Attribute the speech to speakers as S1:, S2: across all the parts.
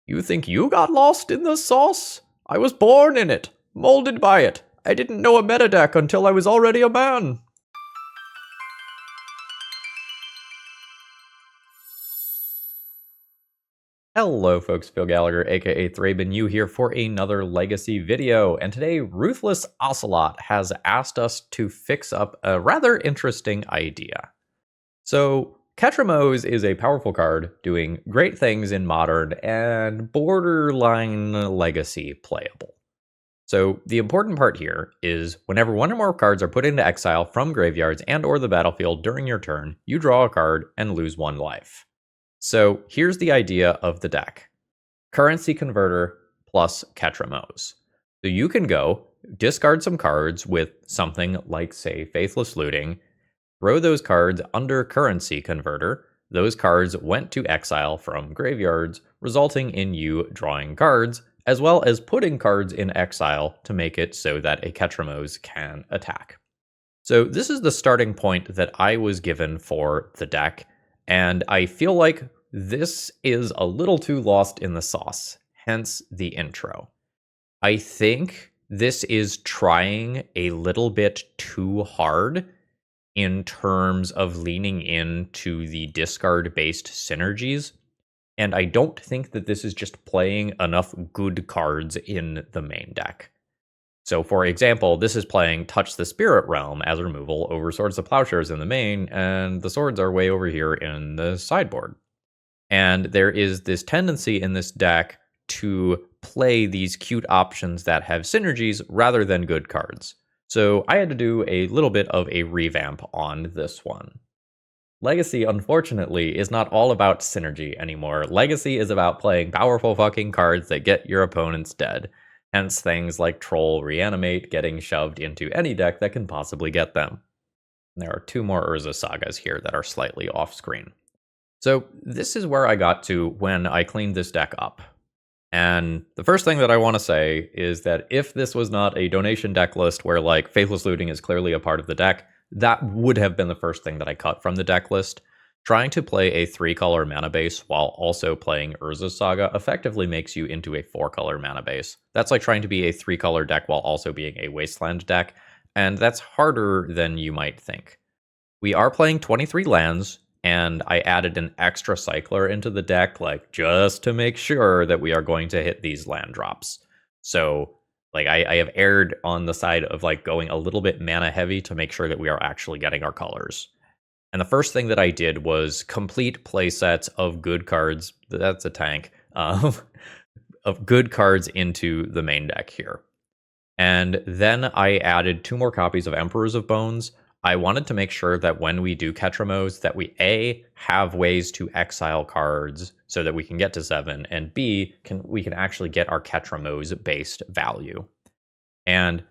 S1: You think you got lost in the sauce? I was born in it, molded by it. I didn't know a meta deck until I was already a man. Hello folks, Phil Gallagher, aka ThrabenU here for another Legacy video, and today Ruthless Ocelot has asked us to fix up a rather interesting idea. So, Ketramose is a powerful card doing great things in Modern and borderline Legacy playable. So the important part here is whenever one or more cards are put into exile from graveyards and or the battlefield during your turn, you draw a card and lose 1 life. So here's the idea of the deck. Currency Converter plus Ketramose. So you can go discard some cards with something like, say, Faithless Looting, throw those cards under Currency Converter. Those cards went to exile from graveyards, resulting in you drawing cards, as well as putting cards in exile to make it so that a Ketramose can attack. So this is the starting point that I was given for the deck, and I feel like this is a little too lost in the sauce, hence the intro. I think this is trying a little bit too hard in terms of leaning into the discard-based synergies, and I don't think that this is just playing enough good cards in the main deck. So for example, this is playing Touch the Spirit Realm as removal over Swords to Plowshares in the main, and the swords are way over here in the sideboard. And there is this tendency in this deck to play these cute options that have synergies rather than good cards. So I had to do a little bit of a revamp on this one. Legacy, unfortunately, is not all about synergy anymore. Legacy is about playing powerful fucking cards that get your opponents dead. Hence things like Troll Reanimate getting shoved into any deck that can possibly get them. There are 2 more Urza Sagas here that are slightly off screen. So this is where I got to when I cleaned this deck up. And the first thing that I want to say is that if this was not a donation deck list where like Faithless Looting is clearly a part of the deck, that would have been the first thing that I cut from the deck list. Trying to play a 3-color mana base while also playing Urza's Saga effectively makes you into a 4-color mana base. That's like trying to be a 3-color deck while also being a Wasteland deck, and that's harder than you might think. We are playing 23 lands, and I added an extra cycler into the deck, like just to make sure that we are going to hit these land drops. So like I have erred on the side of like going a little bit mana heavy to make sure that we are actually getting our colors. And the first thing that I did was complete play sets of good cards. That's a tank of good cards into the main deck here. And then I added 2 more copies of Emperors of Bones. I wanted to make sure that when we do Ketramose that we A, have ways to exile cards so that we can get to 7, and B, we can actually get our Ketramose-based value. And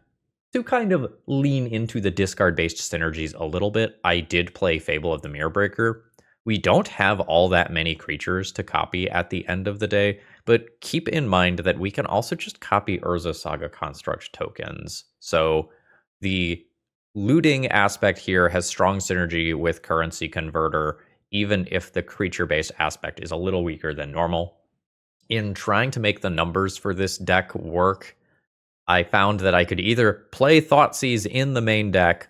S1: to kind of lean into the discard-based synergies a little bit, I did play Fable of the Mirrorbreaker. We don't have all that many creatures to copy at the end of the day, but keep in mind that we can also just copy Urza Saga Construct tokens. So the looting aspect here has strong synergy with Currency Converter, even if the creature-based aspect is a little weaker than normal. In trying to make the numbers for this deck work, I found that I could either play Thoughtseize in the main deck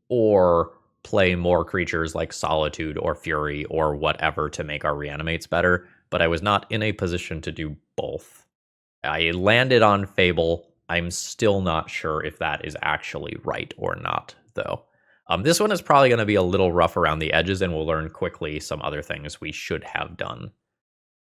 S1: or play more creatures like Solitude or Fury or whatever to make our Reanimates better, but I was not in a position to do both. I landed on Fable. I'm still not sure if that is actually right or not, though. This one is probably going to be a little rough around the edges, and we'll learn quickly some other things we should have done.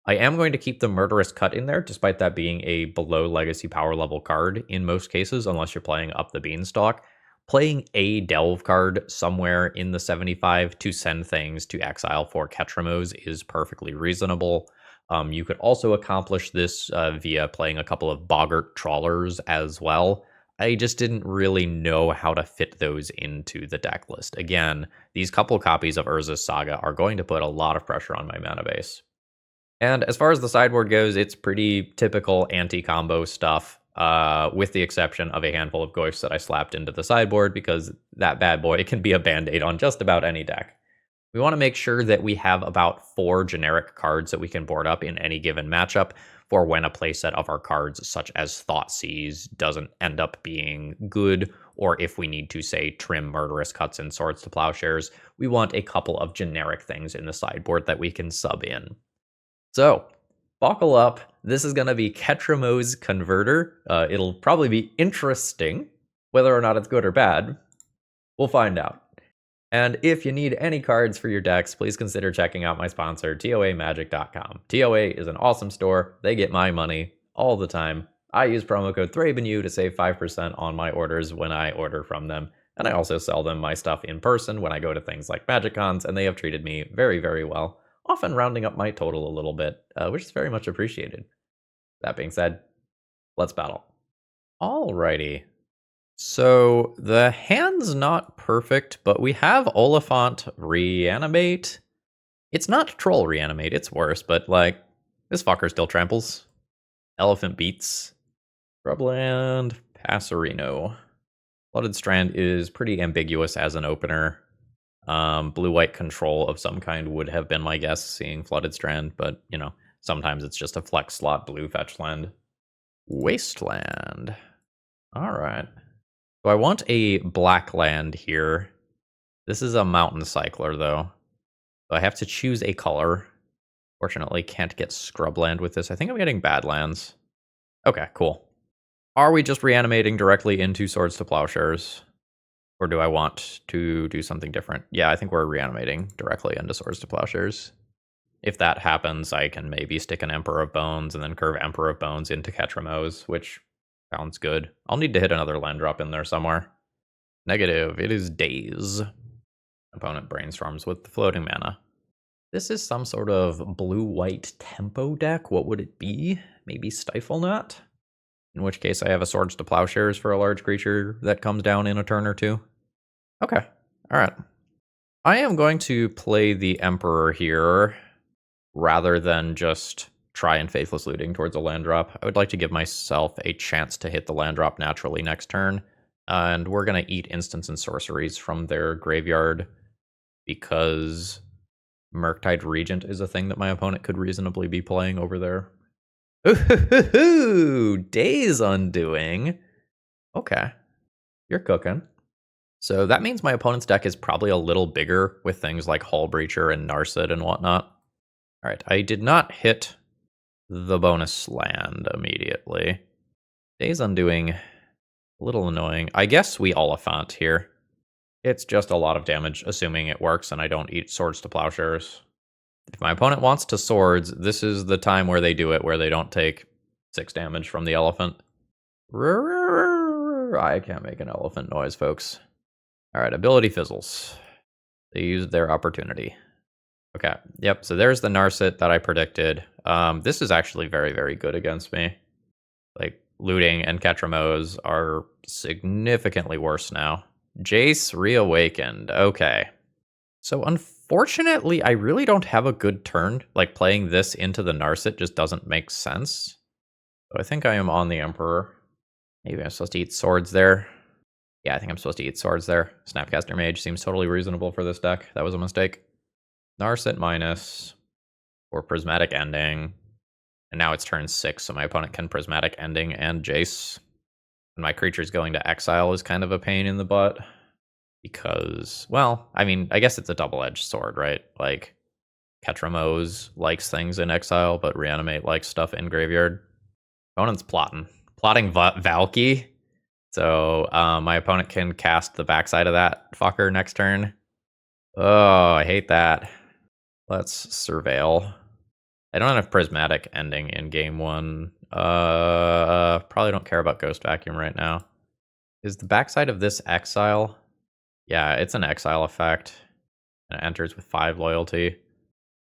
S1: I am going to keep the Murderous Cut in there, despite that being a below Legacy power level card in most cases, unless you're playing up the Beanstalk. Playing a Delve card somewhere in the 75 to send things to exile for Ketramose is perfectly reasonable. You could also accomplish this via playing a couple of Boggart Trawlers as well. I just didn't really know how to fit those into the deck list. Again, these couple copies of Urza's Saga are going to put a lot of pressure on my mana base. And as far as the sideboard goes, it's pretty typical anti-combo stuff, with the exception of a handful of Goyfs that I slapped into the sideboard because that bad boy can be a band-aid on just about any deck. We want to make sure that we have about 4 generic cards that we can board up in any given matchup. for when a playset of our cards, such as Thoughtseize, doesn't end up being good, or if we need to, say, trim Murderous Cuts and Swords to Plowshares, we want a couple of generic things in the sideboard that we can sub in. So, buckle up. This is going to be Ketramose Converter. It'll probably be interesting. Whether or not it's good or bad, we'll find out. And if you need any cards for your decks, please consider checking out my sponsor, TOAMagic.com. TOA is an awesome store. They get my money all the time. I use promo code ThrabenU to save 5% on my orders when I order from them. And I also sell them my stuff in person when I go to things like Magic Cons, and they have treated me very, very well, often rounding up my total a little bit, which is very much appreciated. That being said, let's battle. Alrighty. So the hand's not perfect, but we have Oliphant Reanimate. It's not Troll Reanimate, it's worse, but like, this fucker still tramples. Elephant Beats. Scrubland Passerino. Flooded Strand is pretty ambiguous as an opener. Blue-white control of some kind would have been my guess, seeing Flooded Strand, but, you know, sometimes it's just a flex slot blue fetch land. Wasteland. Alright. So I want a black land here. This is a Mountain Cycler, though. So I have to choose a color. Fortunately, can't get Scrubland with this. I think I'm getting Badlands. Okay, cool. Are we just reanimating directly into Swords to Plowshares? Or do I want to do something different? Yeah, I think we're reanimating directly into Swords to Plowshares. If that happens, I can maybe stick an Emperor of Bones and then curve Emperor of Bones into Ketramose, which sounds good. I'll need to hit another land drop in there somewhere. Negative, it is Daze. Opponent brainstorms with the floating mana. This is some sort of blue-white tempo deck. What would it be? Maybe Stifle Knot? In which case I have a Swords to Plowshares for a large creature that comes down in a turn or two. Okay, alright. I am going to play the Emperor here, rather than just try and Faithless Looting towards a land drop. I would like to give myself a chance to hit the land drop naturally next turn, and we're going to eat instants and sorceries from their graveyard, because Murktide Regent is a thing that my opponent could reasonably be playing over there. Ooh, Days Undoing. Okay, you're cooking. So that means my opponent's deck is probably a little bigger with things like Hull Breacher and Narset and whatnot. Alright, I did not hit the bonus land immediately. Days Undoing, a little annoying. I guess we Oliphant here. It's just a lot of damage, assuming it works and I don't eat Swords to Plowshares. If my opponent wants to Swords, this is the time where they do it, where they don't take 6 damage from the elephant. I can't make an elephant noise, folks. Alright, ability fizzles. They used their opportunity. Okay, yep, so there's the Narset that I predicted. This is actually very, very good against me. Like, Looting and Ketramose are significantly worse now. Jace Reawakened, okay. So unfortunately, I really don't have a good turn. Like, playing this into the Narset just doesn't make sense. So I think I am on the Emperor. Maybe I'm supposed to eat Swords there. Yeah, I think I'm supposed to eat Swords there. Snapcaster Mage seems totally reasonable for this deck. That was a mistake. Narset minus, or Prismatic Ending. And now it's turn 6, so my opponent can Prismatic Ending and Jace. And my creature's going to exile is kind of a pain in the butt. Because, well, I mean, I guess it's a double-edged sword, right? Like, Ketramose likes things in exile, but Reanimate likes stuff in graveyard. Opponent's plotting. Plotting Valky. So my opponent can cast the backside of that fucker next turn. Oh, I hate that. Let's Surveil. I don't have Prismatic Ending in game 1. Probably don't care about Ghost Vacuum right now. Is the backside of this exile? Yeah, it's an exile effect. And it enters with 5 loyalty.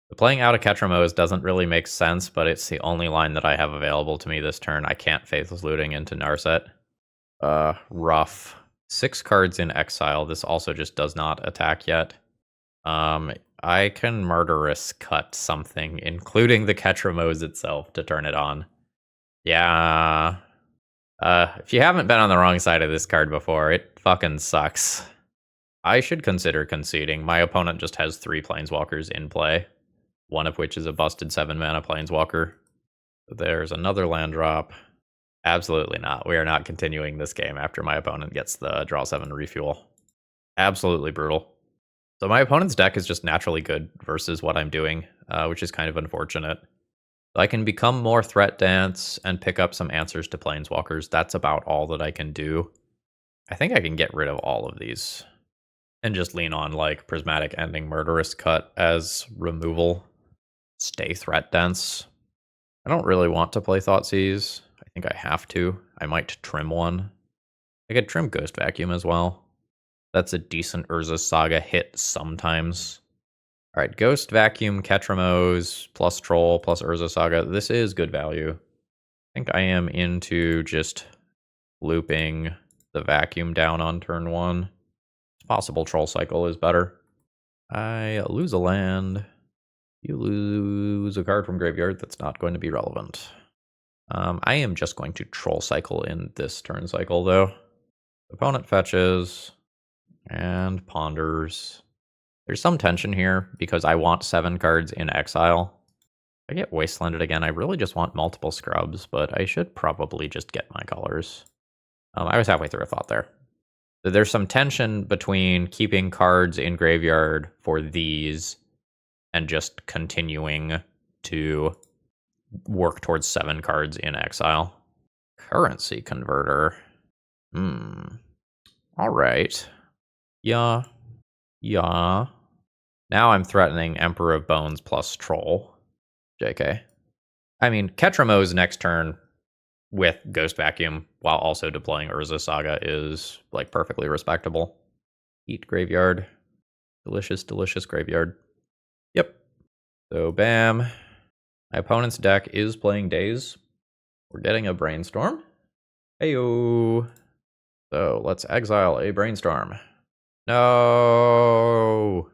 S1: The playing out of Ketramose doesn't really make sense, but it's the only line that I have available to me this turn. I can't Faithless Looting into Narset. Rough. 6 cards in exile. This also just does not attack yet. I can Murderous Cut something, including the Ketramose itself, to turn it on. Yeah. If you haven't been on the wrong side of this card before, it fucking sucks. I should consider conceding. My opponent just has 3 Planeswalkers in play, one of which is a busted 7-mana Planeswalker. There's another land drop. Absolutely not. We are not continuing this game after my opponent gets the draw 7 refuel. Absolutely brutal. So my opponent's deck is just naturally good versus what I'm doing, which is kind of unfortunate. I can become more threat dance and pick up some answers to planeswalkers. That's about all that I can do. I think I can get rid of all of these and just lean on like Prismatic Ending, Murderous Cut as removal. Stay threat dense. I don't really want to play Thoughtseize. I think I have to. I might trim one. I could trim Ghost Vacuum as well. That's a decent Urza Saga hit sometimes. All right, Ghost Vacuum, Ketramose, plus Troll, plus Urza Saga. This is good value. I think I am into just looping the Vacuum down on turn 1. It's possible Troll Cycle is better. I lose a land. You lose a card from graveyard that's not going to be relevant. I am just going to Troll Cycle in this turn cycle, though. Opponent fetches and ponders. There's some tension here because I want 7 cards in exile. If I get Wastelanded again, I really just want multiple scrubs, but I should probably just get my colors. I was halfway through a thought there. There's some tension between keeping cards in graveyard for these and just continuing to work towards 7 cards in exile. Currency Converter. All right. Yeah. Now I'm threatening Emperor of Bones plus Troll. JK. I mean, Ketramose next turn with Ghost Vacuum while also deploying Urza Saga is like perfectly respectable. Eat Graveyard. Delicious, delicious Graveyard. Yep. So bam. My opponent's deck is playing Daze. We're getting a Brainstorm. Heyo. So let's exile a Brainstorm. No.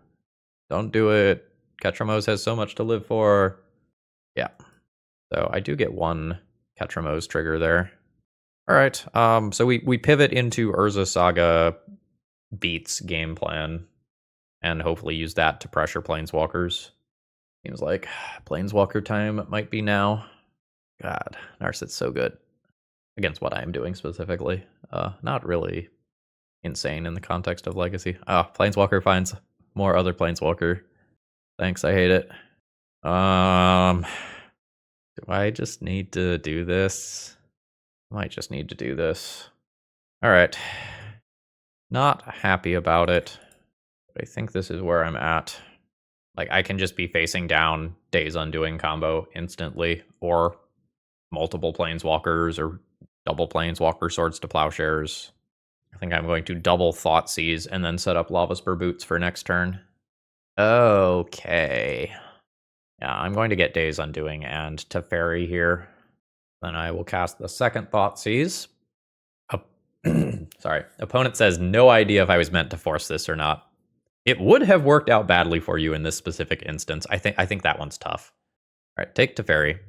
S1: Don't do it. Ketramose has so much to live for. Yeah. So I do get one Ketramose trigger there. All right. So we pivot into Urza Saga beats game plan and hopefully use that to pressure Planeswalkers. Seems like Planeswalker time might be now. God, Narset's so good. Against what I am doing specifically. Not really insane in the context of Legacy. Planeswalker finds more other Planeswalker. Thanks, I hate it. Do I just need to do this? I might just need to do this. All right. Not happy about it, but I think this is where I'm at. Like, I can just be facing down Days Undoing combo instantly, or multiple Planeswalkers, or double Planeswalker Swords to Plowshares. I think I'm going to double Thoughtseize and then set up Lava Spur Boots for next turn. Okay. Yeah, I'm going to get Days Undoing and Teferi here. Then I will cast the second Thoughtseize. Sorry. Opponent says, no idea if I was meant to force this or not. It would have worked out badly for you in this specific instance. I think that one's tough. All right, take Teferi.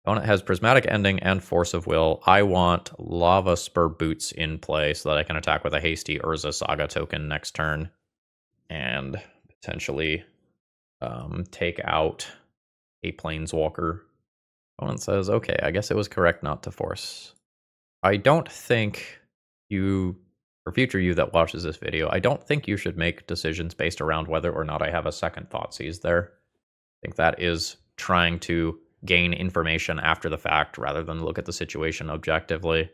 S1: Opponent has Prismatic Ending and Force of Will. I want Lava Spur Boots in play so that I can attack with a hasty Urza Saga token next turn. And potentially take out a Planeswalker. Opponent says, okay, I guess it was correct not to force. I don't think you, for future you that watches this video, I don't think you should make decisions based around whether or not I have a second Thoughtseize there. I think that is trying to gain information after the fact rather than look at the situation objectively.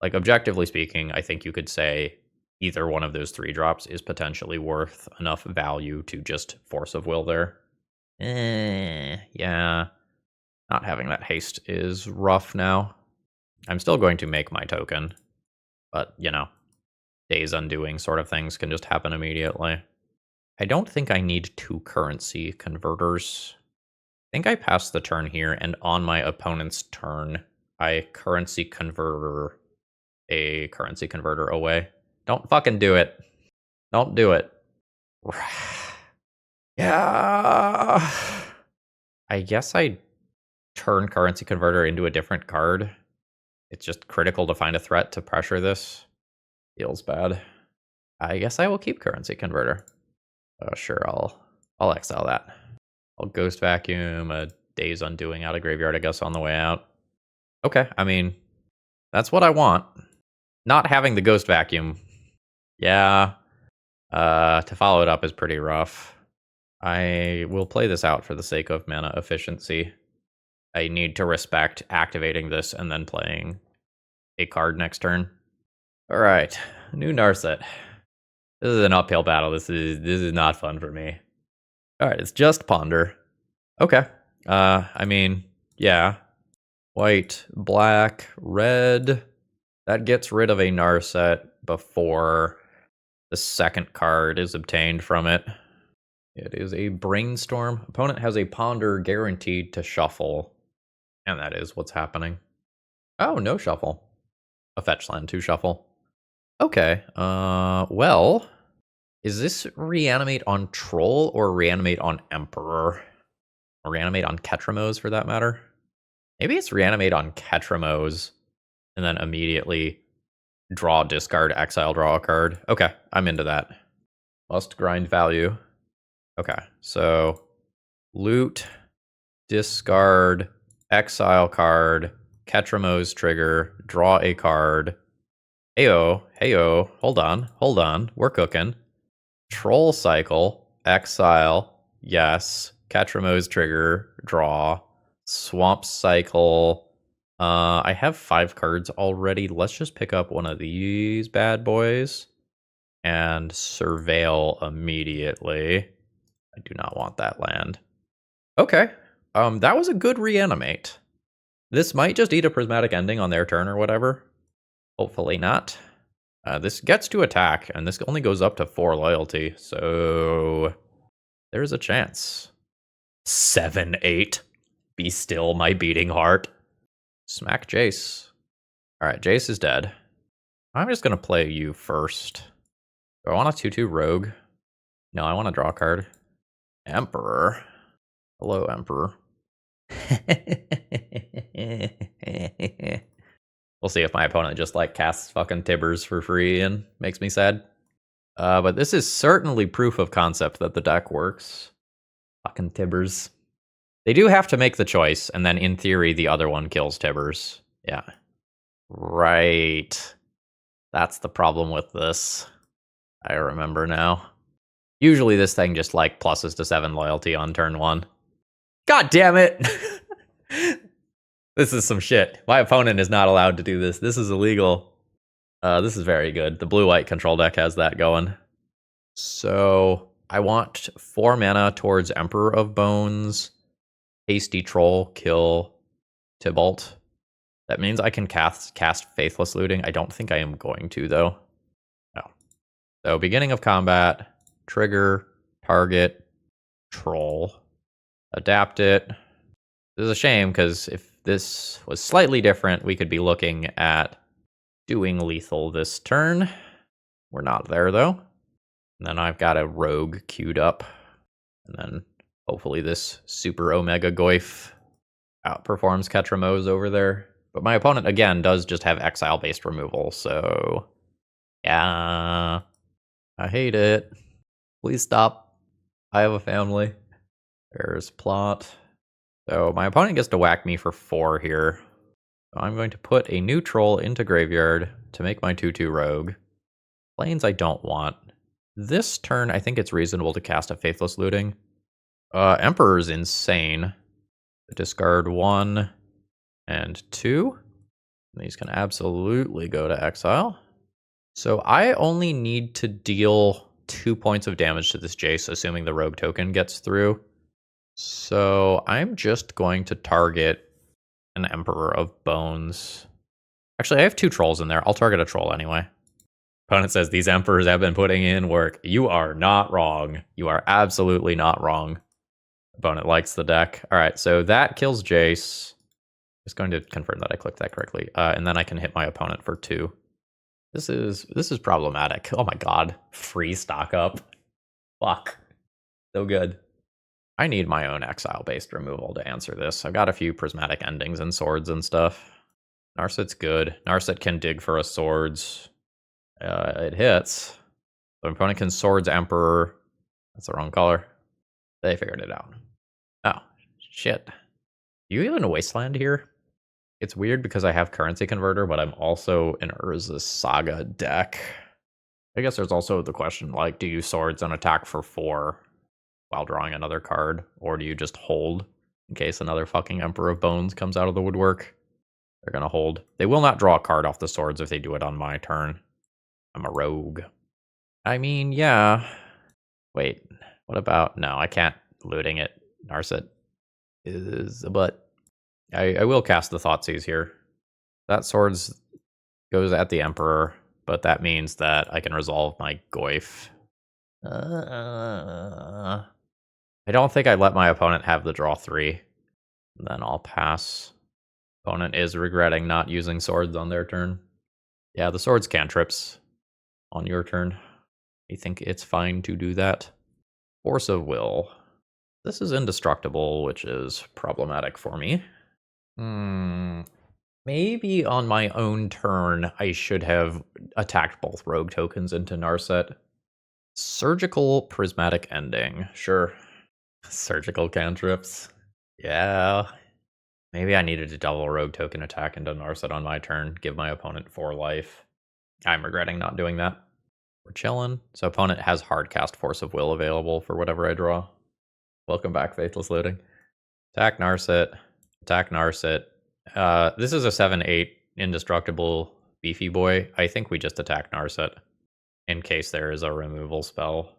S1: Like, objectively speaking, I think you could say either one of those 3 drops is potentially worth enough value to just Force of Will there. Yeah. Not having that haste is rough now. I'm still going to make my token, but, you know, Days Undoing sort of things can just happen immediately. I don't think I need 2 currency converters. I think I pass the turn here, and on my opponent's turn, I currency converter a currency converter away. Don't fucking do it. Don't do it. Yeah. I guess I turn currency converter into a different card. It's just critical to find a threat to pressure this. Feels bad. I guess I will keep currency converter. Sure, I'll exile that. I'll Ghost Vacuum a Days Undoing out of graveyard, I guess, on the way out. Okay, I mean, that's what I want. Not having the Ghost Vacuum. Yeah. To follow it up is pretty rough. I will play this out for the sake of mana efficiency. I need to respect activating this and then playing a card next turn. All right, new Narset. This is an uphill battle. This is not fun for me. All right, it's just Ponder. Okay. I mean, yeah. White, black, red. That gets rid of a Narset before the second card is obtained from it. It is a Brainstorm. Opponent has a Ponder guaranteed to shuffle. And that is what's happening. Oh, no shuffle. A fetch land to shuffle. Okay, well, is this reanimate on Troll or reanimate on Emperor? Or reanimate on Ketramose for that matter? Maybe it's reanimate on Ketramose and then immediately draw, discard, exile, draw a card. Okay, I'm into that. Must grind value. Okay, so loot, discard, exile card, Ketramose trigger, draw a card. Heyo, hold on, we're cooking. Troll cycle, exile, yes. Ketramose trigger, draw. Swamp cycle. I have 5 cards already. Let's just pick up one of these bad boys and surveil immediately. I do not want that land. Okay, that was a good reanimate. This might just eat a prismatic ending on their turn or whatever. Hopefully not. This gets to attack, and this only goes up to 4 loyalty, so there's a chance. 7-8. Be still, my beating heart. Smack Jace. Alright, Jace is dead. I'm just going to play you first. Do I want a 2-2 rogue? No, I want to draw a card. Emperor. Hello, Emperor. We'll see if my opponent just like casts fucking Tibbers for free and makes me sad. But this is certainly proof of concept that the deck works. Fucking Tibbers. They do have to make the choice, and then in theory, the other one kills Tibbers. Yeah. Right. That's the problem with this. I remember now. Usually this thing just like pluses to 7 loyalty on turn 1. God damn it! This is some shit. My opponent is not allowed to do this. This is illegal. This is very good. The blue-white control deck has that going. So I want 4 mana towards Emperor of Bones. Hasty Troll, kill Tybalt. That means I can cast Faithless Looting. I don't think I am going to, though. No. So beginning of combat, trigger, target, Troll. Adapt it. This is a shame, because if this was slightly different, we could be looking at doing lethal this turn. We're not there, though. And then I've got a rogue queued up. And then hopefully this super Omega Goyf outperforms Ketramose over there. But my opponent, again, does just have exile-based removal, so yeah. I hate it. Please stop. I have a family. There's plot. So my opponent gets to whack me for 4 here. So I'm going to put a new troll into graveyard to make my 2-2 rogue. Planes I don't want. This turn, I think it's reasonable to cast a Faithless Looting. Emperor's insane. Discard 1 and 2. These can absolutely go to exile. So I only need to deal 2 points of damage to this Jace, assuming the rogue token gets through. So I'm just going to target an Emperor of Bones. Actually, I have 2 trolls in there. I'll target a troll anyway. Opponent says these Emperors have been putting in work. You are not wrong. You are absolutely not wrong. Opponent likes the deck. All right, so that kills Jace. Just going to confirm that I clicked that correctly. And then I can hit my opponent for 2. This is problematic. Oh my god. Free stock up. Fuck. So good. I need my own exile-based removal to answer this. I've got a few prismatic endings and swords and stuff. Narset's good. Narset can dig for a swords. It hits. So opponent can swords Emperor. That's the wrong color. They figured it out. Oh, shit. You even wasteland here? It's weird because I have Currency Converter, but I'm also an Urza Saga deck. I guess there's also the question, like, do you swords and attack for 4 while drawing another card? Or do you just hold in case another fucking Emperor of Bones comes out of the woodwork? They're gonna hold. They will not draw a card off the swords if they do it on my turn. I'm a rogue. I mean, yeah. Wait, what about... No, I can't looting it. Narset is a butt. I will cast the Thoughtseize here. That swords goes at the Emperor, but that means that I can resolve my Goyf. I don't think I let my opponent have the draw 3. Then I'll pass. Opponent is regretting not using swords on their turn. Yeah, the swords cantrips on your turn. I think it's fine to do that. Force of Will. This is indestructible, which is problematic for me. Maybe on my own turn, I should have attacked both rogue tokens into Narset. Surgical Prismatic Ending. Sure. Surgical cantrips. Yeah. Maybe I needed to double rogue token attack into Narset on my turn, give my opponent 4 life. I'm regretting not doing that. We're chilling. So opponent has hard cast Force of Will available for whatever I draw. Welcome back, Faithless Looting. Attack Narset. Attack Narset. This is a 7/8 indestructible beefy boy. I think we just attack Narset in case there is a removal spell.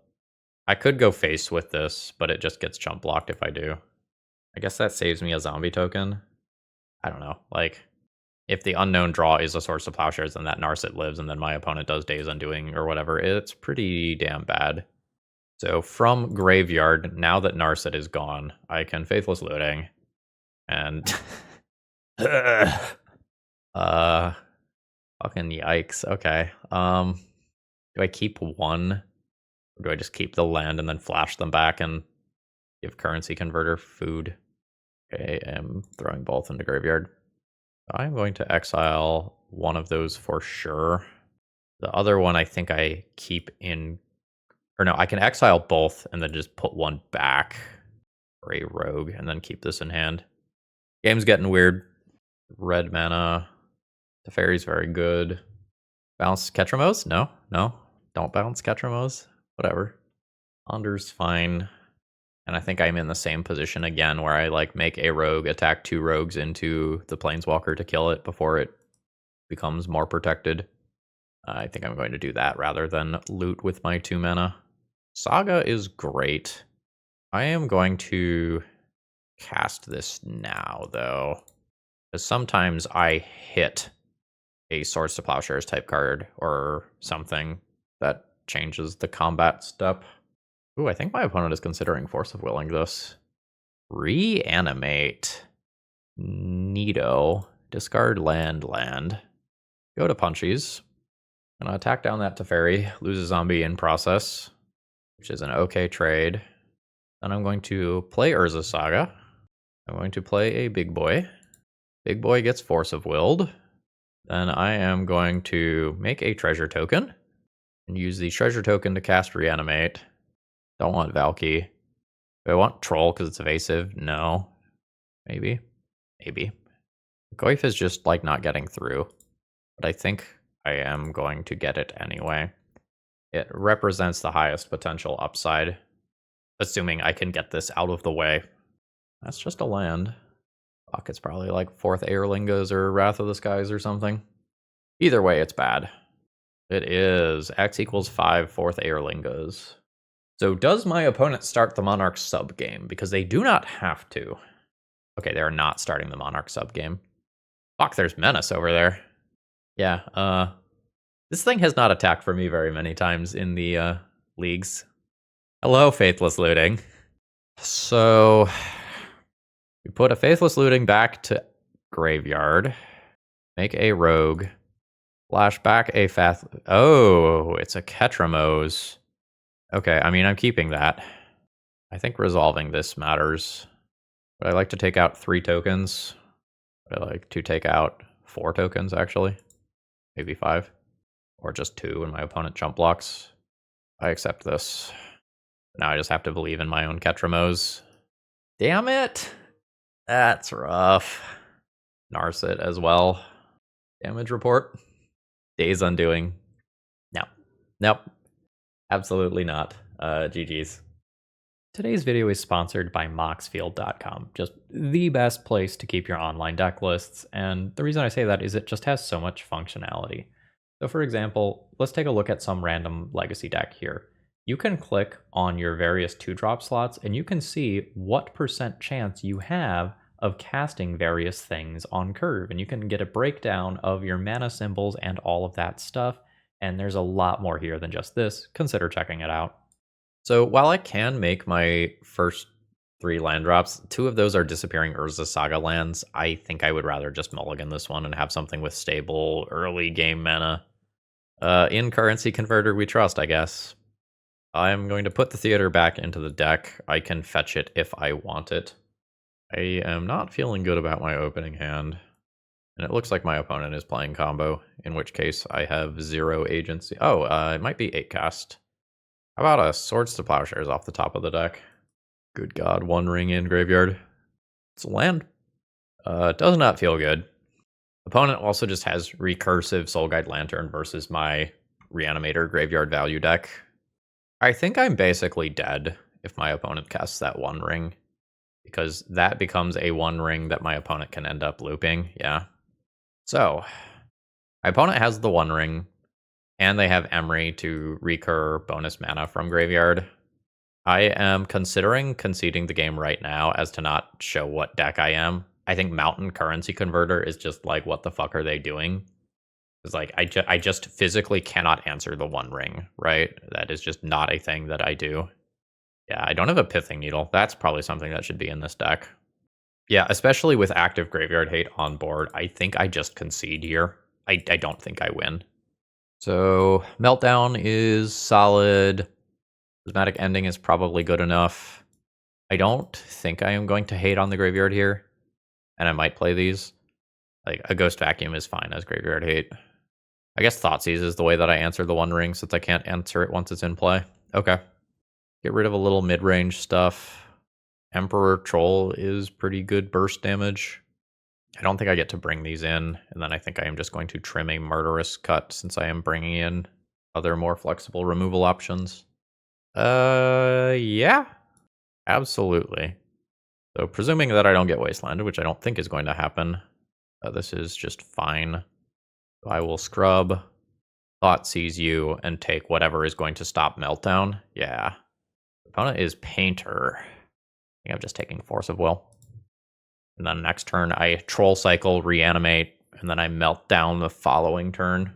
S1: I could go face with this, but it just gets chump blocked if I do. I guess that saves me a zombie token. I don't know. Like, if the unknown draw is a Source of Plowshares and that Narset lives and then my opponent does Days Undoing or whatever, it's pretty damn bad. So from Graveyard, now that Narset is gone, I can Faithless Looting and... fucking yikes. Okay. Do I keep 1? Or do I just keep the land and then flash them back and give Currency Converter food? Okay, I'm throwing both into Graveyard. I'm going to exile one of those for sure. The other one I think I keep in... Or no, I can exile both and then just put 1 back for a rogue and then keep this in hand. Game's getting weird. Red mana. The fairy's very good. Bounce Ketramose? No, no. Don't bounce Ketramose. Whatever. Onder's fine. And I think I'm in the same position again where I like make a rogue attack 2 rogues into the Planeswalker to kill it before it becomes more protected. I think I'm going to do that rather than loot with my 2 mana. Saga is great. I am going to cast this now, though. Because sometimes I hit a Swords to Plowshares type card or something that changes the combat step. Ooh, I think my opponent is considering Force of Willing this. Reanimate. Neato. Discard land. Go to Punchies. Gonna attack down that Teferi. Lose a zombie in process, which is an okay trade. Then I'm going to play Urza Saga. I'm going to play a big boy. Big boy gets Force of Willed. Then I am going to make a treasure token and use the treasure token to cast Reanimate. Don't want Valky. Do I want Troll because it's evasive? No. Maybe. Goyf is just like not getting through, but I think I am going to get it anyway. It represents the highest potential upside, assuming I can get this out of the way. That's just a land. Fuck, it's probably like 4th Airlingas or Wrath of the Skies or something. Either way, it's bad. It is X equals 5 4th Airlingas. So does my opponent start the Monarch sub-game? Because they do not have to. Okay, they're not starting the Monarch sub-game. Fuck, there's Menace over there. Yeah, this thing has not attacked for me very many times in the leagues. Hello, Faithless Looting. So we put a Faithless Looting back to Graveyard. Make a rogue. Flash back a Fath... Oh, it's a Ketramose. Okay, I mean, I'm keeping that. I think resolving this matters. Would I like to take out 3 tokens? Would I like to take out 4 tokens, actually? Maybe 5? Or just 2 when my opponent jump blocks? I accept this. Now I just have to believe in my own Ketramose. Damn it! That's rough. Narset as well. Damage report. Days undoing. No. Nope. Absolutely not. GG's. Today's video is sponsored by moxfield.com, just the best place to keep your online deck lists, and the reason I say that is it just has so much functionality. So for example, let's take a look at some random legacy deck here. You can click on your various 2-drop slots and you can see what % chance you have of casting various things on curve, and you can get a breakdown of your mana symbols and all of that stuff, and there's a lot more here than just this. Consider checking it out. So while I can make my first 3 land drops, 2 of those are disappearing Urza Saga lands. I think I would rather just mulligan this one and have something with stable early game mana. In Currency Converter we trust, I guess. I'm going to put the theater back into the deck. I can fetch it if I want it. I am not feeling good about my opening hand. And it looks like my opponent is playing combo, in which case I have 0 agency. Oh, it might be 8 cast. How about a Swords to Plowshares off the top of the deck? Good God, 1 ring in graveyard. It's a land. Does not feel good. Opponent also just has recursive Soul Guide Lantern versus my Reanimator graveyard value deck. I think I'm basically dead if my opponent casts that 1 ring, because that becomes a 1 ring that my opponent can end up looping, yeah. So, my opponent has the 1 ring, and they have Emery to recur bonus mana from graveyard. I am considering conceding the game right now as to not show what deck I am. I think Mountain Currency Converter is just like, what the fuck are they doing? It's like, I just physically cannot answer the 1 ring, right? That is just not a thing that I do. Yeah, I don't have a Pithing Needle. That's probably something that should be in this deck. Yeah, especially with active Graveyard Hate on board, I think I just concede here. I don't think I win. So, Meltdown is solid. Prismatic Ending is probably good enough. I don't think I am going to hate on the graveyard here, and I might play these. Like, a Ghost Vacuum is fine as graveyard hate. I guess Thoughtseize is the way that I answer the 1 ring, since I can't answer it once it's in play. Okay. Get rid of a little mid-range stuff. Emperor Troll is pretty good burst damage. I don't think I get to bring these in, and then I think I am just going to trim a Murderous Cut since I am bringing in other more flexible removal options. Yeah, absolutely. So presuming that I don't get Wastelanded, which I don't think is going to happen, this is just fine. So I will scrub, Thoughtseize you, and take whatever is going to stop Meltdown. Yeah. Opponent is Painter. I think I'm just taking Force of Will. And then next turn, I Troll Cycle, Reanimate, and then I melt down the following turn.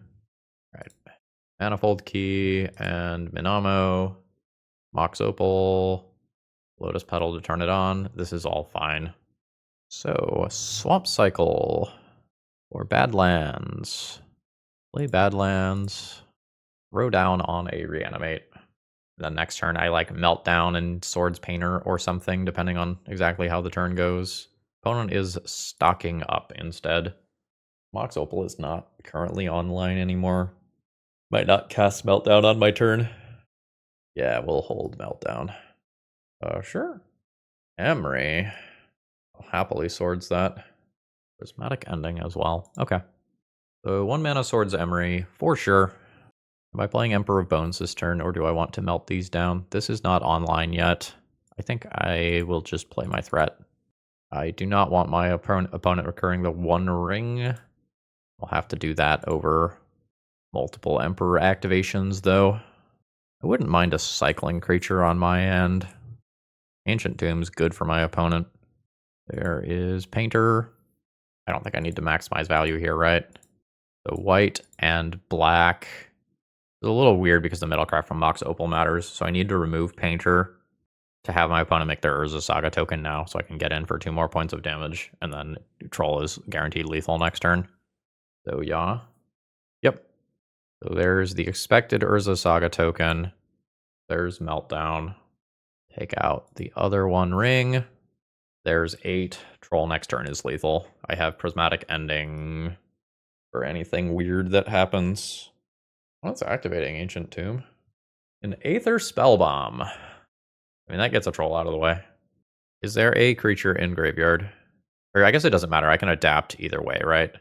S1: All right. Manifold Key and Minamo. Mox Opal. Lotus Petal to turn it on. This is all fine. So, Swamp Cycle. Or Badlands. Play Badlands. Throw down on a Reanimate. Then next turn, I like Meltdown and Swords Painter or something, depending on exactly how the turn goes. Opponent is stocking up instead. Mox Opal is not currently online anymore. Might not cast Meltdown on my turn. Yeah, we'll hold Meltdown. Sure. Emery. I'll happily Swords that. Prismatic Ending as well. Okay. So 1 mana Swords Emery, for sure. Am I playing Emperor of Bones this turn, or do I want to melt these down? This is not online yet. I think I will just play my threat. I do not want my opponent recurring the 1 ring. I'll have to do that over multiple Emperor activations, though. I wouldn't mind a cycling creature on my end. Ancient Doom's good for my opponent. There is Painter. I don't think I need to maximize value here, right? So white and black. It's a little weird because the Middlecraft from Mox Opal matters, so I need to remove Painter to have my opponent make their Urza Saga token now, so I can get in for 2 more points of damage, and then Troll is guaranteed lethal next turn. So yeah. Yep. So there's the expected Urza Saga token. There's Meltdown. Take out the other 1 ring. There's 8. Troll next turn is lethal. I have Prismatic Ending for anything weird that happens. What's activating Ancient Tomb? An Aether Spellbomb. I mean, that gets a troll out of the way. Is there a creature in graveyard? Or I guess it doesn't matter. I can adapt either way, right?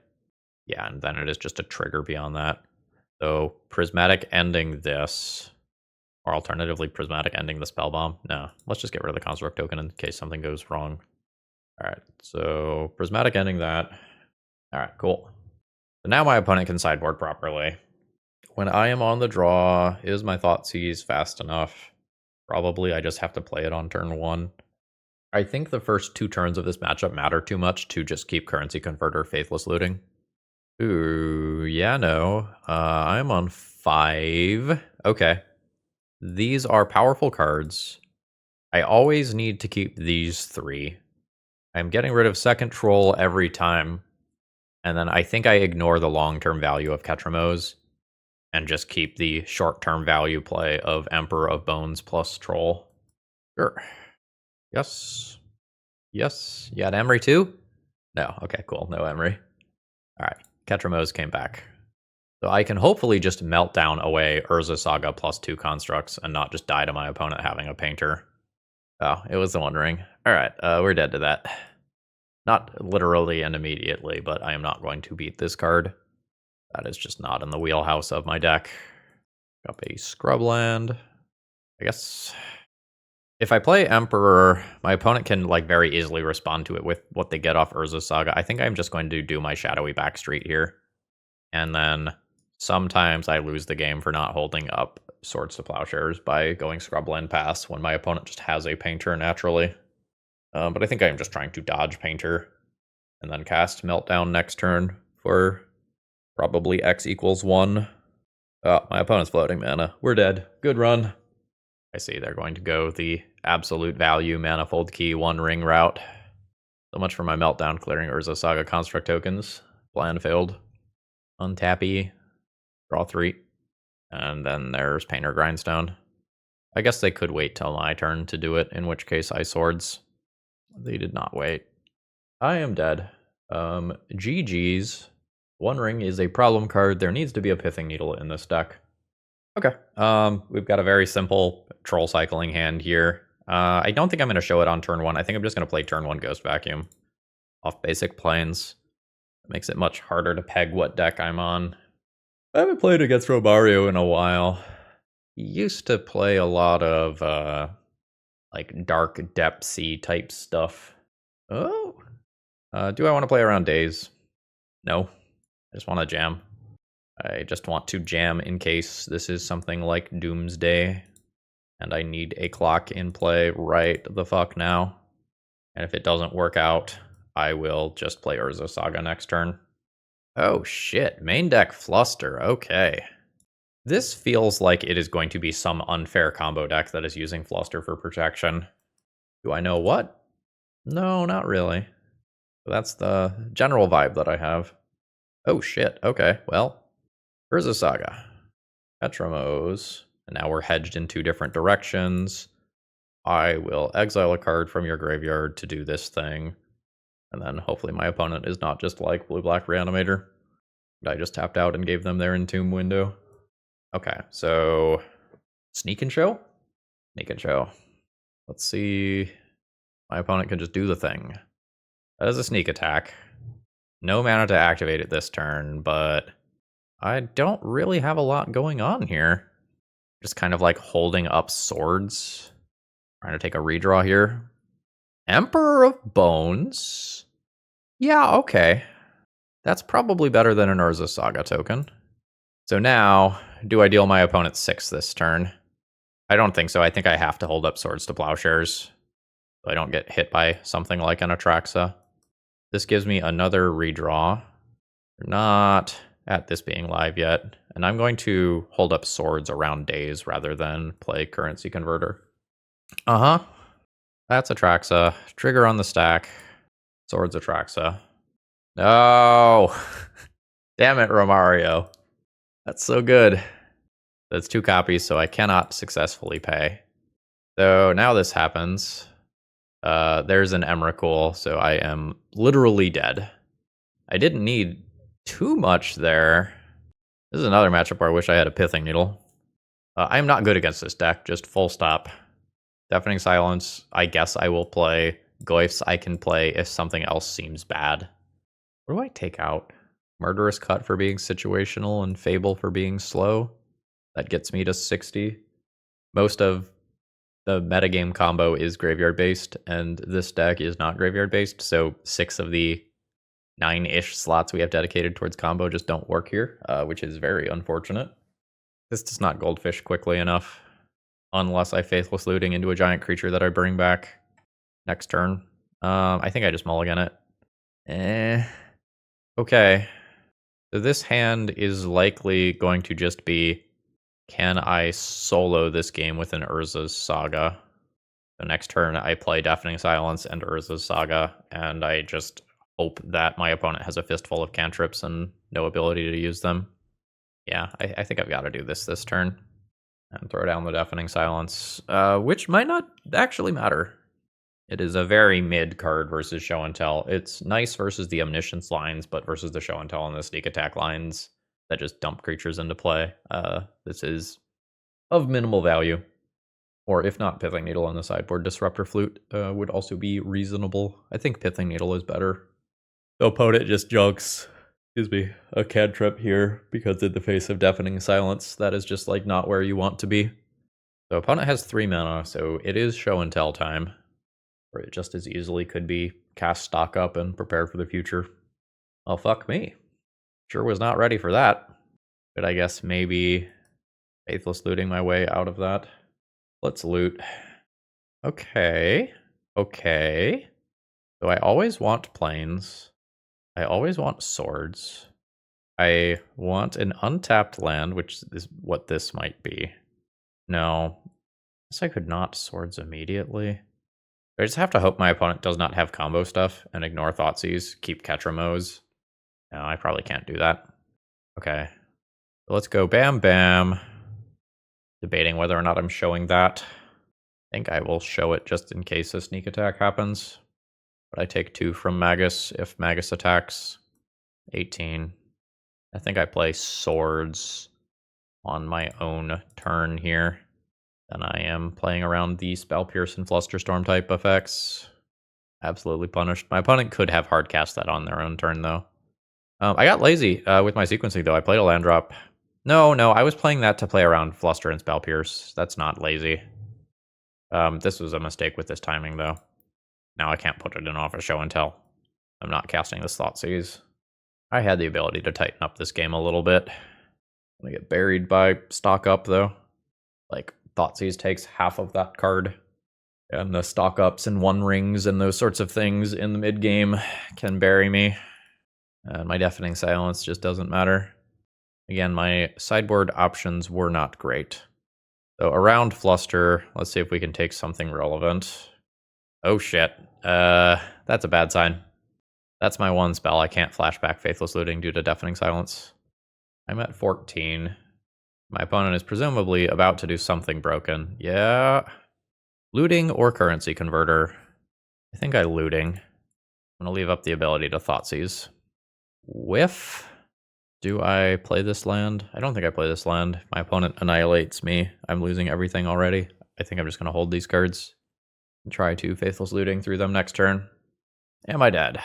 S1: Yeah, and then it is just a trigger beyond that. So Prismatic ending this, or alternatively Prismatic ending the spell bomb. No, let's just get rid of the construct token in case something goes wrong. All right, so Prismatic ending that. All right, cool. So now my opponent can sideboard properly. When I am on the draw, is my Thoughtseize fast enough? Probably. I just have to play it on turn 1. I think the first 2 turns of this matchup matter too much to just keep Currency Converter faithless looting. Ooh, yeah, no. I'm on 5. Okay. These are powerful cards. I always need to keep these 3. I'm getting rid of second troll every time. And then I think I ignore the long-term value of Ketramose and just keep the short-term value play of Emperor of Bones plus troll. Sure. Yes. Yes. You had Emery too? No. Okay, cool. No Emery. All right. Ketramose came back. So I can hopefully just melt down away Urza Saga plus 2 constructs and not just die to my opponent having a painter. Oh, it was the One Ring. All right, we're dead to that. Not literally and immediately, but I am not going to beat this card. That is just not in the wheelhouse of my deck. Up a Scrubland. I guess if I play Emperor, my opponent can like very easily respond to it with what they get off Urza Saga. I think I'm just going to do my Shadowy Backstreet here. And then sometimes I lose the game for not holding up Swords to Plowshares by going Scrubland Pass when my opponent just has a Painter naturally. But I think I'm just trying to dodge Painter and then cast Meltdown next turn for probably X equals 1. Oh, my opponent's floating mana. We're dead. Good run. I see they're going to go the absolute value Manifold Key 1 ring route. So much for my Meltdown clearing Urza Saga construct tokens. Plan failed. Untappy. Draw 3. And then there's Painter Grindstone. I guess they could wait till my turn to do it, in which case I swords. They did not wait. I am dead. GG's. One Ring is a problem card. There needs to be a Pithing Needle in this deck. Okay. We've got a very simple troll cycling hand here. I don't think I'm going to show it on turn 1. I think I'm just going to play turn 1 Ghost Vacuum off basic planes. It makes it much harder to peg what deck I'm on. I haven't played against Romario in a while. He used to play a lot of like dark depthsy type stuff. Oh. Do I want to play around days? No. I just want to jam. I just want to jam in case this is something like Doomsday. And I need a clock in play right the fuck now. And if it doesn't work out, I will just play Urza Saga next turn. Oh shit, main deck Fluster, okay. This feels like it is going to be some unfair combo deck that is using Fluster for protection. Do I know what? No, not really. That's the general vibe that I have. Oh shit, okay, well. Urza Saga. Ketramose. And now we're hedged in 2 different directions. I will exile a card from your graveyard to do this thing. And then hopefully my opponent is not just like Blue-Black Reanimator. I just tapped out and gave them their Entomb window. Okay, so Sneak and Show? Sneak and Show. Let's see. My opponent can just do the thing. That is a sneak attack. No mana to activate it this turn, but I don't really have a lot going on here. Just kind of like holding up swords. Trying to take a redraw here. Emperor of Bones. Yeah, okay. That's probably better than an Urza Saga token. So now, do I deal my opponent 6 this turn? I don't think so. I think I have to hold up Swords to Plowshares so I don't get hit by something like an Atraxa. This gives me another redraw. We're not at this being live yet. And I'm going to hold up Swords around days rather than play Currency Converter. Uh-huh. That's Atraxa. Trigger on the stack. Swords Atraxa. No! Damn it, Romario. That's so good. That's 2 copies, so I cannot successfully pay. So now this happens. There's an Emrakul, so I am literally dead. I didn't need too much there. This is another matchup where I wish I had a Pithing Needle. I am not good against this deck, just full stop. Deafening Silence, I guess I will play glyphs I can play if something else seems bad. What do I take out? Murderous Cut for being situational and Fable for being slow. That gets me to 60. Most of the metagame combo is graveyard based, and this deck is not graveyard based, so 6 of the 9-ish slots we have dedicated towards combo just don't work here, which is very unfortunate. This does not goldfish quickly enough, unless I Faithless Looting into a giant creature that I bring back next turn. I think I just mulligan it. Okay. So this hand is likely going to just be, can I solo this game with an Urza's Saga? The next turn I play Deafening Silence and Urza's Saga, and I just hope that my opponent has a fistful of cantrips and no ability to use them. Yeah, I think I've got to do this turn. And throw down the Deafening Silence, which might not actually matter. It is a very mid card versus Show and Tell. It's nice versus the Omniscience lines, but versus the Show and Tell and the Sneak Attack lines that just dump creatures into play, this is of minimal value. Or if not, Pithing Needle on the sideboard, Disruptor Flute would also be reasonable. I think Pithing Needle is better. The opponent just junks, a cantrip here, because in the face of Deafening Silence, that is just like not where you want to be. The opponent has 3 mana, so it is Show and Tell time. Or it just as easily could be cast Stock Up and prepare for the future. Oh, fuck me. Sure was not ready for that. But I guess maybe Faithless Looting my way out of that. Let's loot. Okay. So I always want planes. I always want swords. I want an untapped land, which is what this might be. No. I guess I could not swords immediately. I just have to hope my opponent does not have combo stuff and ignore Thoughtseize, keep Ketramose. No, I probably can't do that. Okay. So let's go bam bam. Debating whether or not I'm showing that. I think I will show it just in case a sneak attack happens. But I take 2 from Magus if Magus attacks. 18. I think I play swords on my own turn here. Then I am playing around the Spell Pierce and Flusterstorm type effects. Absolutely punished. My opponent could have hard cast that on their own turn, though. I got lazy with my sequencing, though. I played a land drop. No, I was playing that to play around Fluster and Spell Pierce. That's not lazy. This was a mistake with this timing, though. Now I can't put it in off a Show and Tell. I'm not casting this Thoughtseize. I had the ability to tighten up this game a little bit. I'm gonna get buried by Stock Up, though. Like, Thoughtseize takes half of that card. And the Stock Ups and One Rings and those sorts of things in the mid-game can bury me. And my Deafening Silence just doesn't matter. Again, my sideboard options were not great. So around Fluster, let's see if we can take something relevant. Oh shit. That's a bad sign. That's my one spell. I can't flashback Faithless Looting due to Deafening Silence. I'm at 14. My opponent is presumably about to do something broken. Yeah. Looting or Currency Converter. I think I looting. I'm going to leave up the ability to Thoughtseize. Whiff. Do I play this land? I don't think I play this land. My opponent annihilates me. I'm losing everything already. I think I'm just going to hold these cards and try to Faithless Looting through them next turn. Am I dead?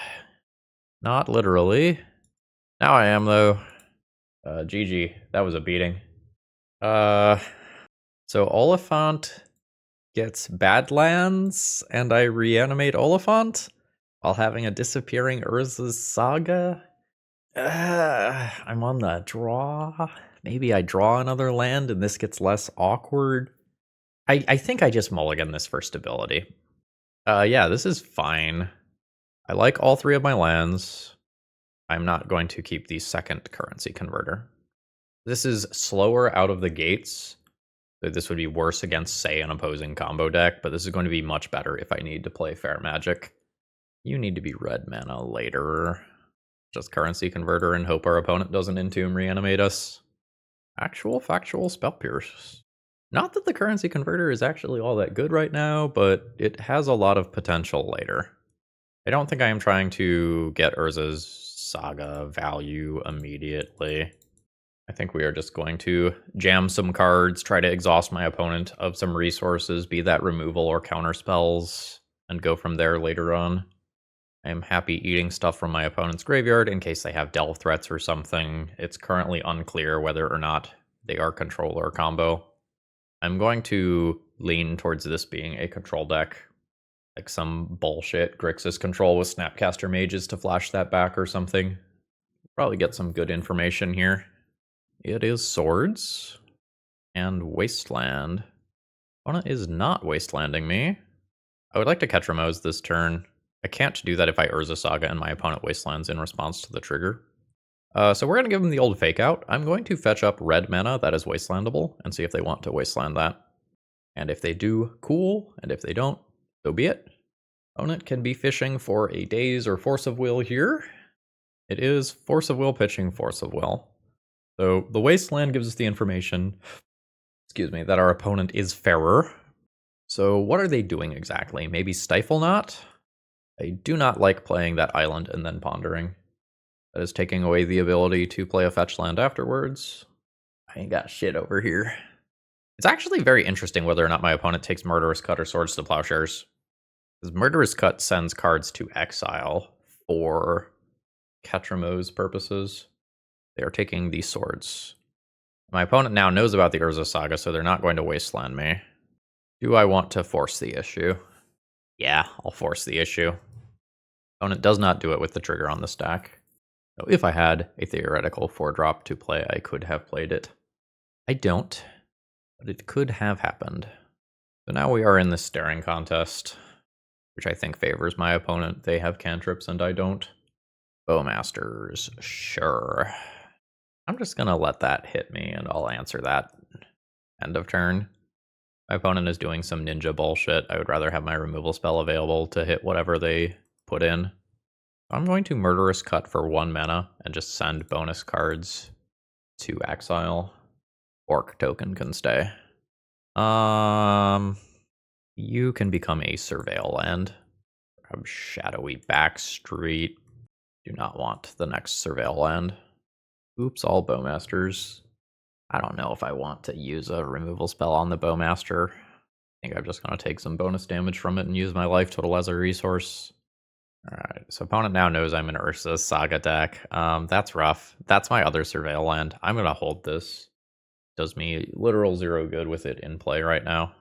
S1: Not literally. Now I am, though. GG. That was a beating. So Oliphant gets Badlands, and I reanimate Oliphant while having a disappearing Urza's Saga. I'm on the draw. Maybe I draw another land and this gets less awkward. I think I just mulligan this for stability. Yeah, this is fine. I like all 3 of my lands. I'm not going to keep the second Currency Converter. This is slower out of the gates. So this would be worse against, say, an opposing combo deck, but this is going to be much better if I need to play Fair Magic. You need to be red mana later. Just Currency Converter and hope our opponent doesn't Entomb Reanimate us. Actual factual Spell Pierce. Not that the Currency Converter is actually all that good right now, but it has a lot of potential later. I don't think I am trying to get Urza's Saga value immediately. I think we are just going to jam some cards, try to exhaust my opponent of some resources, be that removal or counter spells. and go from there later on. I'm happy eating stuff from my opponent's graveyard in case they have delve threats or something. It's currently unclear whether or not they are control or combo. I'm going to lean towards this being a control deck. Like some bullshit Grixis control with Snapcaster Mages to flash that back or something. Probably get some good information here. It is Swords and Wasteland. Opponent is not Wastelanding me. I would like to Ketramose this turn. I can't do that if I Urza Saga and my opponent Wastelands in response to the trigger. So we're going to give them the old Fake Out. I'm going to fetch up red mana that is Wastelandable and see if they want to Wasteland that. And if they do, cool. And if they don't, so be it. Opponent can be fishing for a Daze or Force of Will here. It is Force of Will pitching Force of Will. So the Wasteland gives us the information, that our opponent is fairer. So what are they doing exactly? Maybe Stifle Knot? I do not like playing that island and then pondering. That is taking away the ability to play a fetch land afterwards. I ain't got shit over here. It's actually very interesting whether or not my opponent takes Murderous Cut or Swords to Plowshares. Because Murderous Cut sends cards to exile for Ketramose purposes. They are taking these swords. My opponent now knows about the Urza Saga, so they're not going to Wasteland me. Do I want to force the issue? Yeah, I'll force the issue. Opponent does not do it with the trigger on the stack. So if I had a theoretical 4-drop to play, I could have played it. I don't, but it could have happened. So now we are in the staring contest, which I think favors my opponent. They have cantrips and I don't. Bowmasters, sure. I'm just gonna let that hit me and I'll answer that. End of turn. My opponent is doing some ninja bullshit. I would rather have my removal spell available to hit whatever they put in. I'm going to Murderous Cut for 1 mana and just send bonus cards to exile. Orc token can stay. You can become a Surveil land. Grab Shadowy Backstreet. Do not want the next Surveil land. Oops, all Bowmasters. I don't know if I want to use a removal spell on the Bowmaster. I think I'm just going to take some bonus damage from it and use my life total as a resource. Alright, so opponent now knows I'm an Urza Saga deck. That's rough. That's my other Surveil land. I'm going to hold this. Does me literal 0 good with it in play right now.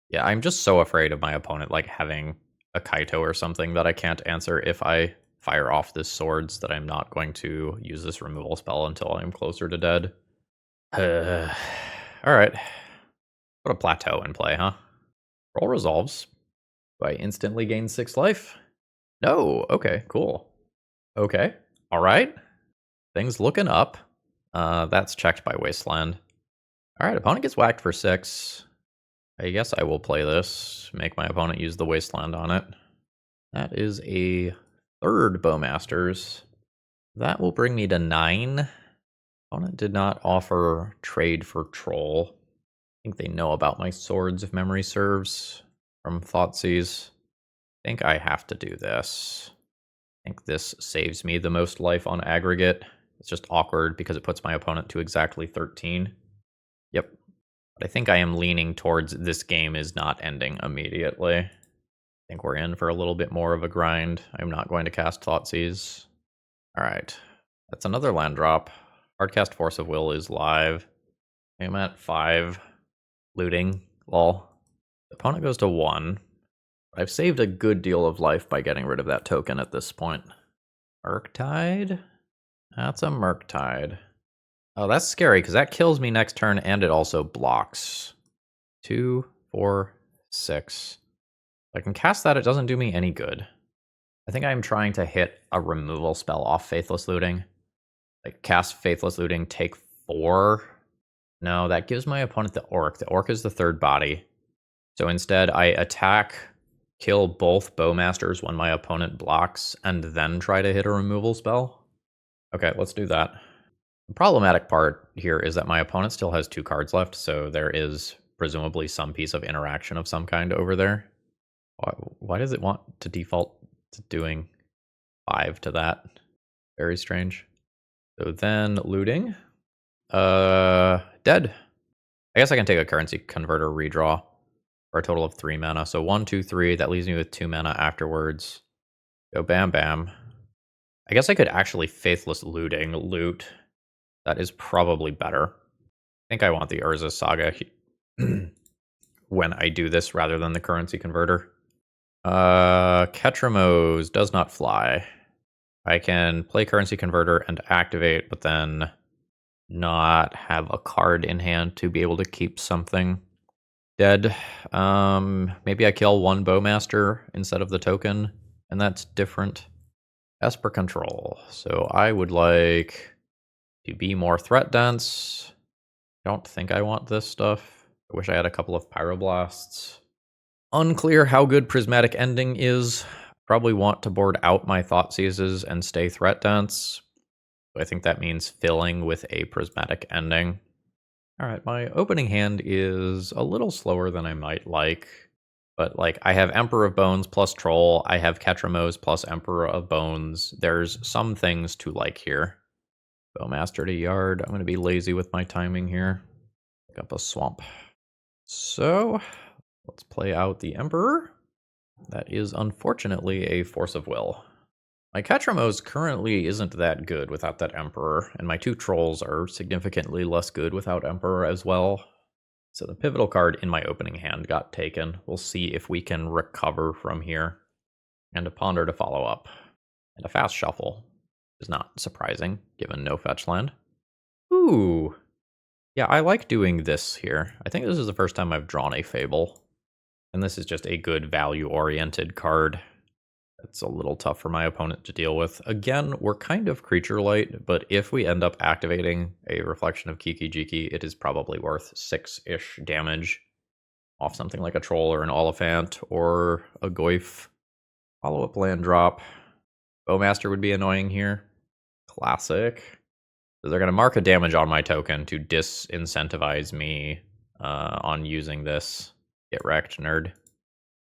S1: Yeah, I'm just so afraid of my opponent like having a Kaito or something that I can't answer if I fire off this Swords, that I'm not going to use this removal spell until I'm closer to dead. Alright. Put a Plateau in play, huh? Roll resolves. Do I instantly gain 6 life? No. Okay, cool. Okay. Alright. Things looking up. That's checked by Wasteland. Alright, opponent gets whacked for 6. I guess I will play this. Make my opponent use the Wasteland on it. That is a 3rd Bowmasters. That will bring me to 9. Opponent did not offer trade for Troll. I think they know about my Swords, if memory serves, from Thoughtseize. I think I have to do this. I think this saves me the most life on aggregate. It's just awkward because it puts my opponent to exactly 13. Yep. But I think I am leaning towards this game is not ending immediately. I think we're in for a little bit more of a grind. I'm not going to cast Thoughtseize. Alright. That's another land drop. Hardcast Force of Will is live. I'm at 5. Looting. Lol. The opponent goes to 1. I've saved a good deal of life by getting rid of that token at this point. Murktide? That's a Murktide. Oh, that's scary, because that kills me next turn, and it also blocks. 2, 4, 6. If I can cast that, it doesn't do me any good. I think I'm trying to hit a removal spell off Faithless Looting. Like, cast Faithless Looting, take 4. No, that gives my opponent the Orc. The Orc is the 3rd body. So instead, I attack, kill both Bowmasters when my opponent blocks, and then try to hit a removal spell. Okay, let's do that. The problematic part here is that my opponent still has 2 cards left, so there is presumably some piece of interaction of some kind over there. Why does it want to default to doing 5 to that? Very strange. So then looting. Dead. I guess I can take a currency converter redraw. for a total of 3 mana. So 1, 2, 3. That leaves me with 2 mana afterwards. Go bam bam. I guess I could actually Faithless Looting loot. That is probably better. I think I want the Urza Saga when I do this rather than the Currency Converter. Ketramose does not fly. I can play Currency Converter and activate, but then not have a card in hand to be able to keep something dead. Maybe I kill one Bowmaster instead of the token, and that's different. Esper Control. So I would like to be more threat dense. Don't think I want this stuff. I wish I had a couple of Pyroblasts. Unclear how good Prismatic Ending is. Probably want to board out my Thoughtseizes and stay threat dense. I think that means filling with a Prismatic Ending. Alright, my opening hand is a little slower than I might like. But, like, I have Emperor of Bones plus Troll. I have Ketramose plus Emperor of Bones. There's some things to like here. Bowmaster to Yard. I'm going to be lazy with my timing here. Pick up a Swamp. So, let's play out the Emperor. That is unfortunately a Force of Will. My Ketramose currently isn't that good without that Emperor, and my 2 Trolls are significantly less good without Emperor as well. So the pivotal card in my opening hand got taken. We'll see if we can recover from here. And a Ponder to follow up. And a Fast Shuffle is not surprising, given no fetch land. Ooh. Yeah, I like doing this here. I think this is the first time I've drawn a Fable. And this is just a good value-oriented card. It's a little tough for my opponent to deal with. Again, we're kind of creature light, but if we end up activating a Reflection of Kiki Jiki, it is probably worth 6-ish damage off something like a Troll or an Oliphant or a Goyf. Follow-up land drop. Bowmaster would be annoying here. Classic. So they're going to mark a damage on my token to disincentivize me on using this. Get wrecked, nerd.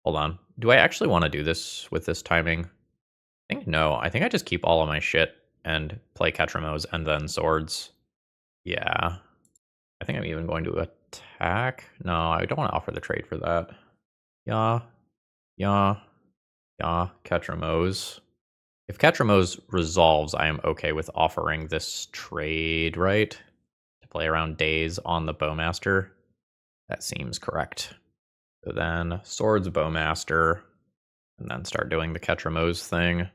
S1: Hold on. Do I actually want to do this with this timing? I think no. I think I just keep all of my shit and play Ketramose and then Swords. Yeah. I think I'm even going to attack. No, I don't want to offer the trade for that. Yeah. Ketramose. If Ketramose resolves, I am okay with offering this trade, right? To play around Daze on the Bowmaster. That seems correct. So then Swords Bowmaster, and then start doing the Ketramose thing.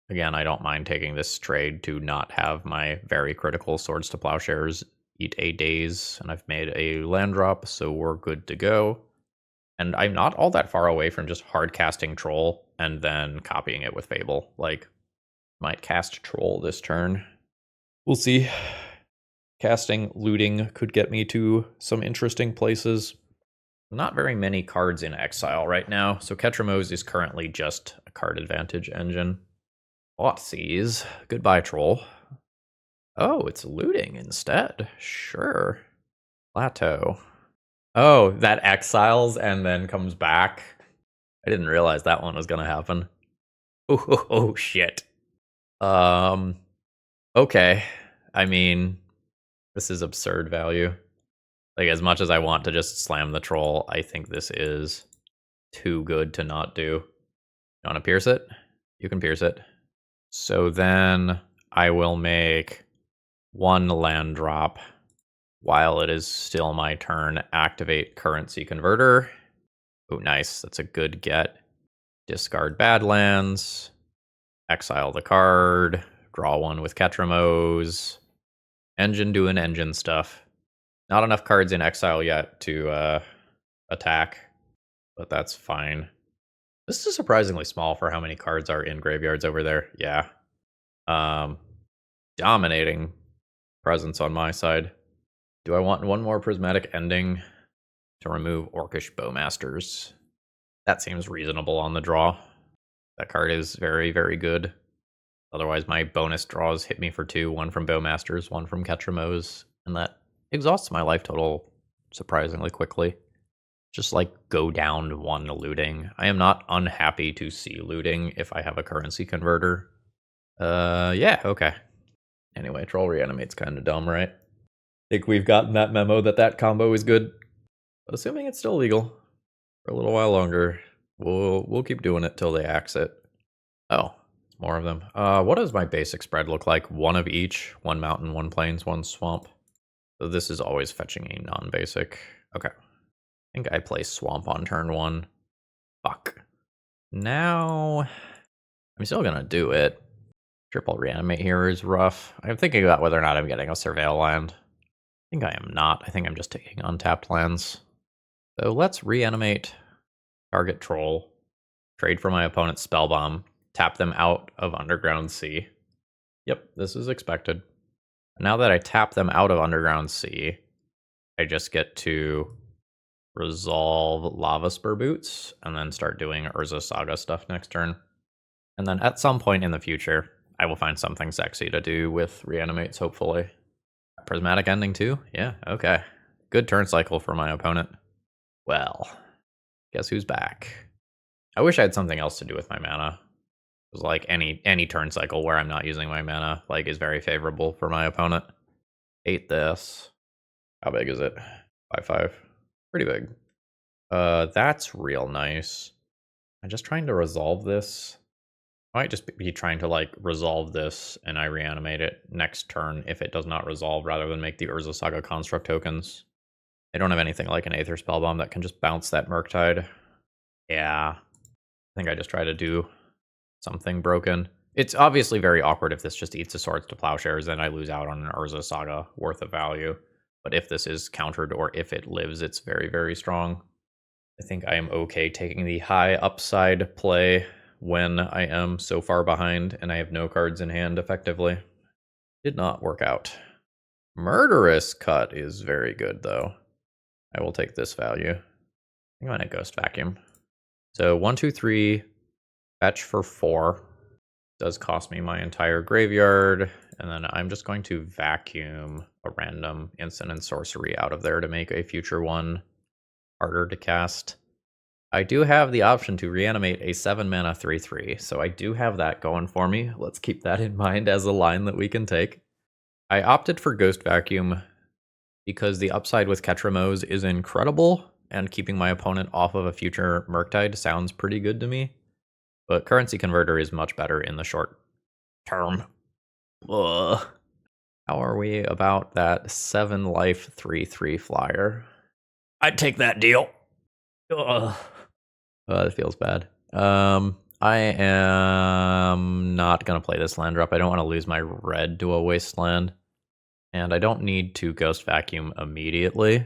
S1: Again, I don't mind taking this trade to not have my very critical Swords to Plowshares eat a Daze, and I've made a land drop, so we're good to go. And I'm not all that far away from just hard casting Troll and then copying it with Fable. Like, might cast Troll this turn. We'll see. Casting Looting could get me to some interesting places. Not very many cards in exile right now, so Ketramose is currently just a card advantage engine. Thoughtseize. Goodbye, Troll. Oh, it's looting instead. Sure. Plateau. Oh, that exiles and then comes back. I didn't realize that one was gonna happen. Oh shit. Okay. I mean, this is absurd value. Like, as much as I want to just slam the Troll, I think this is too good to not do. You want to pierce it? You can pierce it. So then I will make 1 land drop while it is still my turn. Activate Currency Converter. Oh, nice. That's a good get. Discard Badlands. Exile the card. Draw 1 with Ketramose. Engine doing engine stuff. Not enough cards in exile yet to attack, but that's fine. This is surprisingly small for how many cards are in graveyards over there. Yeah. Dominating presence on my side. Do I want 1 more Prismatic Ending to remove Orcish Bowmasters? That seems reasonable on the draw. That card is very, very good. Otherwise, my bonus draws hit me for 2. 1 from Bowmasters, 1 from Ketramose, and that exhausts my life total surprisingly quickly. Just like go down 1 looting. I am not unhappy to see looting if I have a Currency Converter. Yeah, okay. Anyway, Troll Reanimate's kind of dumb, right? Think we've gotten that memo that that combo is good. But assuming it's still legal. for a little while longer. We'll keep doing it till they axe it. Oh, more of them. What does my basic spread look like? One of each. One mountain, one plains, one swamp. So this is always fetching a non-basic. Okay. I think I play swamp on turn 1. Fuck. Now, I'm still gonna do it. Triple reanimate here is rough. I'm thinking about whether or not I'm getting a surveil land. I think I am not. I think I'm just taking untapped lands. So let's reanimate target troll, trade for my opponent's spellbomb, tap them out of Underground Sea. Yep, this is expected. Now that I tap them out of Underground Sea, I just get to resolve Lava Spur Boots and then start doing Urza Saga stuff next turn. And then at some point in the future, I will find something sexy to do with reanimates, hopefully. Prismatic Ending too? Yeah, okay. Good turn cycle for my opponent. Well, guess who's back? I wish I had something else to do with my mana. It was like any turn cycle where I'm not using my mana like is very favorable for my opponent. Hate this. How big is it? 5/5. Pretty big. That's real nice. I'm just trying to resolve this. I might just be trying to like resolve this and I reanimate it next turn if it does not resolve rather than make the Urza Saga construct tokens. I don't have anything like an Aether Spellbomb that can just bounce that Murktide. Yeah. I think I just try to do something broken. It's obviously very awkward if this just eats the Swords to Plowshares, then I lose out on an Urza Saga worth of value. But if this is countered or if it lives, it's very, very strong. I think I am okay taking the high upside play when I am so far behind and I have no cards in hand effectively. Did not work out. Murderous Cut is very good though. I will take this value. I'm going to Ghost Vacuum. So 1, 2, 3, fetch for 4. Does cost me my entire graveyard. And then I'm just going to vacuum a random instant and sorcery out of there to make a future one harder to cast. I do have the option to reanimate a 7 mana 3/3, so I do have that going for me. Let's keep that in mind as a line that we can take. I opted for Ghost Vacuum because the upside with Ketramose is incredible, and keeping my opponent off of a future Murktide sounds pretty good to me. But Currency Converter is much better in the short term. Ugh. How are we about that 7 life 3/3 flyer? I'd take that deal. Ugh. That feels bad. I am not going to play this land drop. I don't want to lose my red to a wasteland. And I don't need to Ghost Vacuum immediately.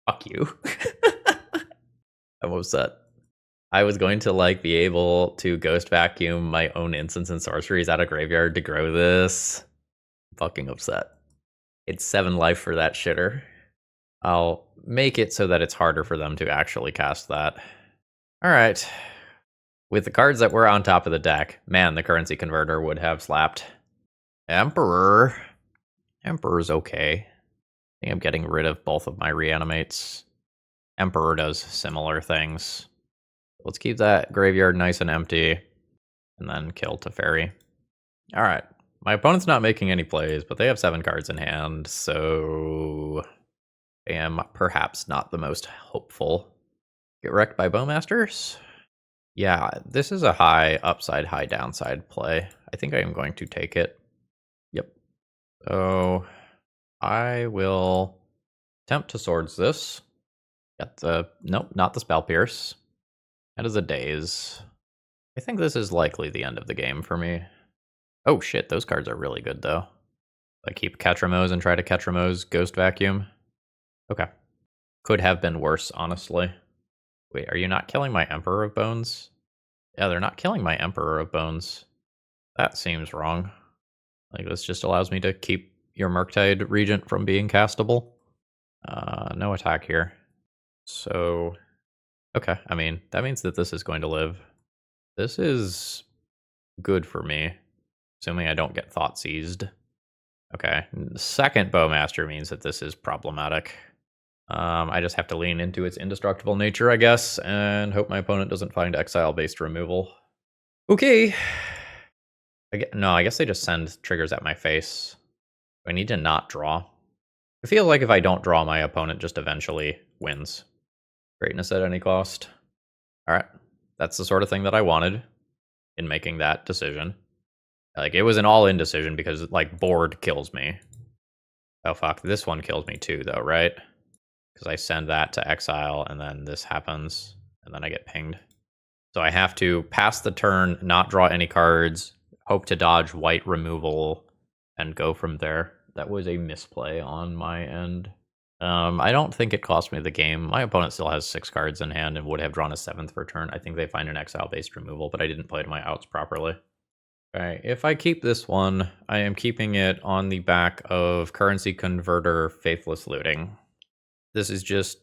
S1: Fuck you. I'm upset. I was going to like be able to Ghost Vacuum my own instants and sorceries out of graveyard to grow this. I'm fucking upset. It's 7 life for that shitter. I'll make it so that it's harder for them to actually cast that. Alright. With the cards that were on top of the deck, man, the Currency Converter would have slapped. Emperor. Emperor's okay. I think I'm getting rid of both of my reanimates. Emperor does similar things. Let's keep that graveyard nice and empty, and then kill Teferi. Alright. My opponent's not making any plays, but they have 7 cards in hand, so I am perhaps not the most hopeful. Get wrecked by Bowmasters? Yeah, this is a high upside, high downside play. I think I am going to take it. Yep. So I will attempt to swords this. Get the... Nope, not the Spell Pierce. That is a daze. I think this is likely the end of the game for me. Oh shit, those cards are really good though. I keep Ketramose and try to Ketramose Ghost Vacuum. Okay. Could have been worse, honestly. Wait, are you not killing my Emperor of Bones? Yeah, they're not killing my Emperor of Bones. That seems wrong. Like, this just allows me to keep your Murktide Regent from being castable. No attack here. So, okay, I mean, that means that this is going to live. This is good for me, assuming I don't get Thought Seized. Okay, the second Bowmaster means that this is problematic. I just have to lean into its indestructible nature, I guess, and hope my opponent doesn't find exile-based removal. Okay. No, I guess they just send triggers at my face. I need to not draw. I feel like if I don't draw, my opponent just eventually wins. Greatness at any cost. Alright. That's the sort of thing that I wanted in making that decision. Like, it was an all-in decision because, like, board kills me. Oh, fuck. This one kills me too, though, right? Because I send that to exile, and then this happens, and then I get pinged. So I have to pass the turn, not draw any cards, hope to dodge white removal, and go from there. That was a misplay on my end. I don't think it cost me the game. My opponent still has 6 cards in hand and would have drawn a 7th per turn. I think they find an exile-based removal, but I didn't play to my outs properly. Okay, if I keep this one, I am keeping it on the back of Currency Converter Faithless Looting. This is just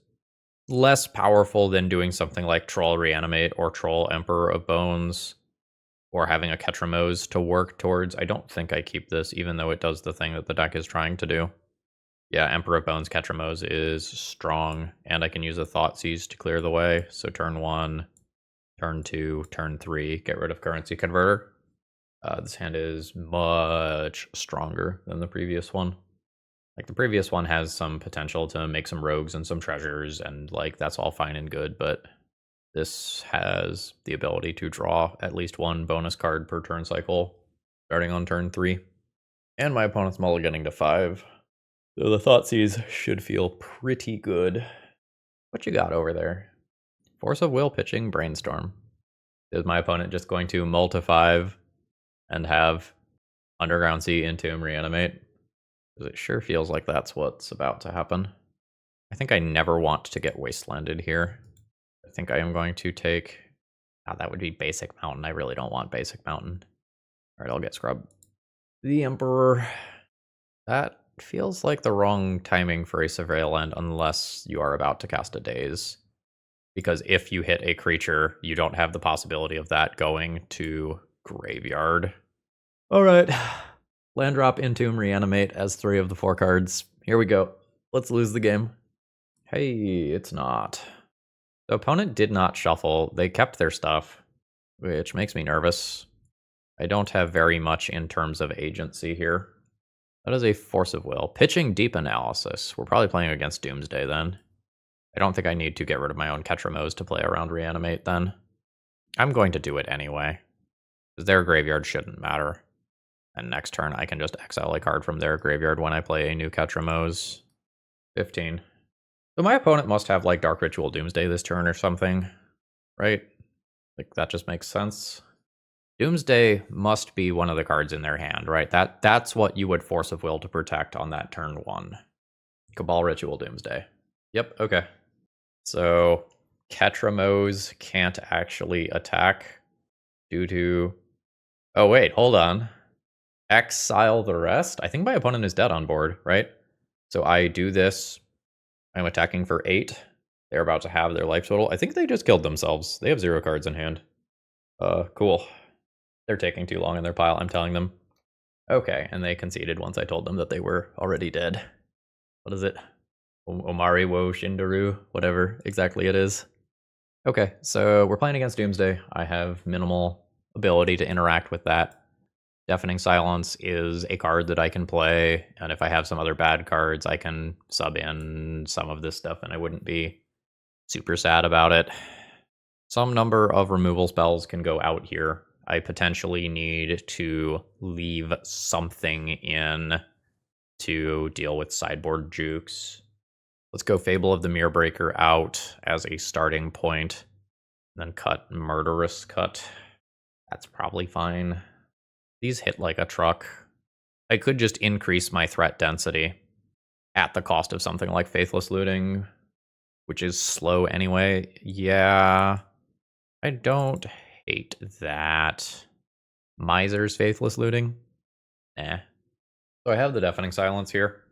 S1: less powerful than doing something like Troll Reanimate or Troll Emperor of Bones, or having a Ketramose to work towards. I don't think I keep this, even though it does the thing that the deck is trying to do. Yeah, Emperor of Bones Ketramose is strong, and I can use a Thoughtseize to clear the way. So turn 1, turn 2, turn 3, get rid of Currency Converter. This hand is much stronger than the previous one. Like, the previous one has some potential to make some rogues and some treasures, and, like, that's all fine and good, but this has the ability to draw at least 1 bonus card per turn cycle, starting on turn 3. And my opponent's mulliganing to 5. So the Thoughtseize should feel pretty good. What you got over there? Force of Will pitching Brainstorm. Is my opponent just going to mull to 5 and have Underground Sea, Entomb, Reanimate? Because it sure feels like that's what's about to happen. I think I never want to get Wastelanded here. I think I am going to take... that would be Basic Mountain. I really don't want Basic Mountain. Alright, I'll get Scrub. The Emperor. That feels like the wrong timing for a Surveil End unless you are about to cast a Daze. Because if you hit a creature, you don't have the possibility of that going to Graveyard. Alright. Land drop, Entomb, Reanimate as 3 of the 4 cards. Here we go. Let's lose the game. Hey, it's not. The opponent did not shuffle. They kept their stuff, which makes me nervous. I don't have very much in terms of agency here. That is a Force of Will. Pitching Deep Analysis. We're probably playing against Doomsday then. I don't think I need to get rid of my own Ketramose to play around Reanimate then. I'm going to do it anyway, because their graveyard shouldn't matter. And next turn I can just exile a card from their graveyard when I play a new Ketramose. 15. So my opponent must have, like, Dark Ritual Doomsday this turn or something, right? Like, that just makes sense. Doomsday must be one of the cards in their hand, right? That's what you would Force of Will to protect on that turn 1. Cabal Ritual Doomsday. Yep, okay. So Ketramose can't actually attack due to... Oh, wait, hold on. Exile the rest? I think my opponent is dead on board, right? So I do this. I'm attacking for 8. They're about to have their life total. I think they just killed themselves. They have 0 cards in hand. Cool. They're taking too long in their pile, I'm telling them. Okay, and they conceded once I told them that they were already dead. What is it? Omari wo Shindaru? Whatever exactly it is. Okay, so we're playing against Doomsday. I have minimal ability to interact with that. Deafening Silence is a card that I can play, and if I have some other bad cards, I can sub in some of this stuff, and I wouldn't be super sad about it. Some number of removal spells can go out here. I potentially need to leave something in to deal with sideboard jukes. Let's go Fable of the Mirror Breaker out as a starting point, then cut Murderous Cut. That's probably fine. These hit like a truck. I could just increase my threat density at the cost of something like Faithless Looting, which is slow anyway. Yeah, I don't hate that. Miser's Faithless Looting? Eh. So I have the Deafening Silence here,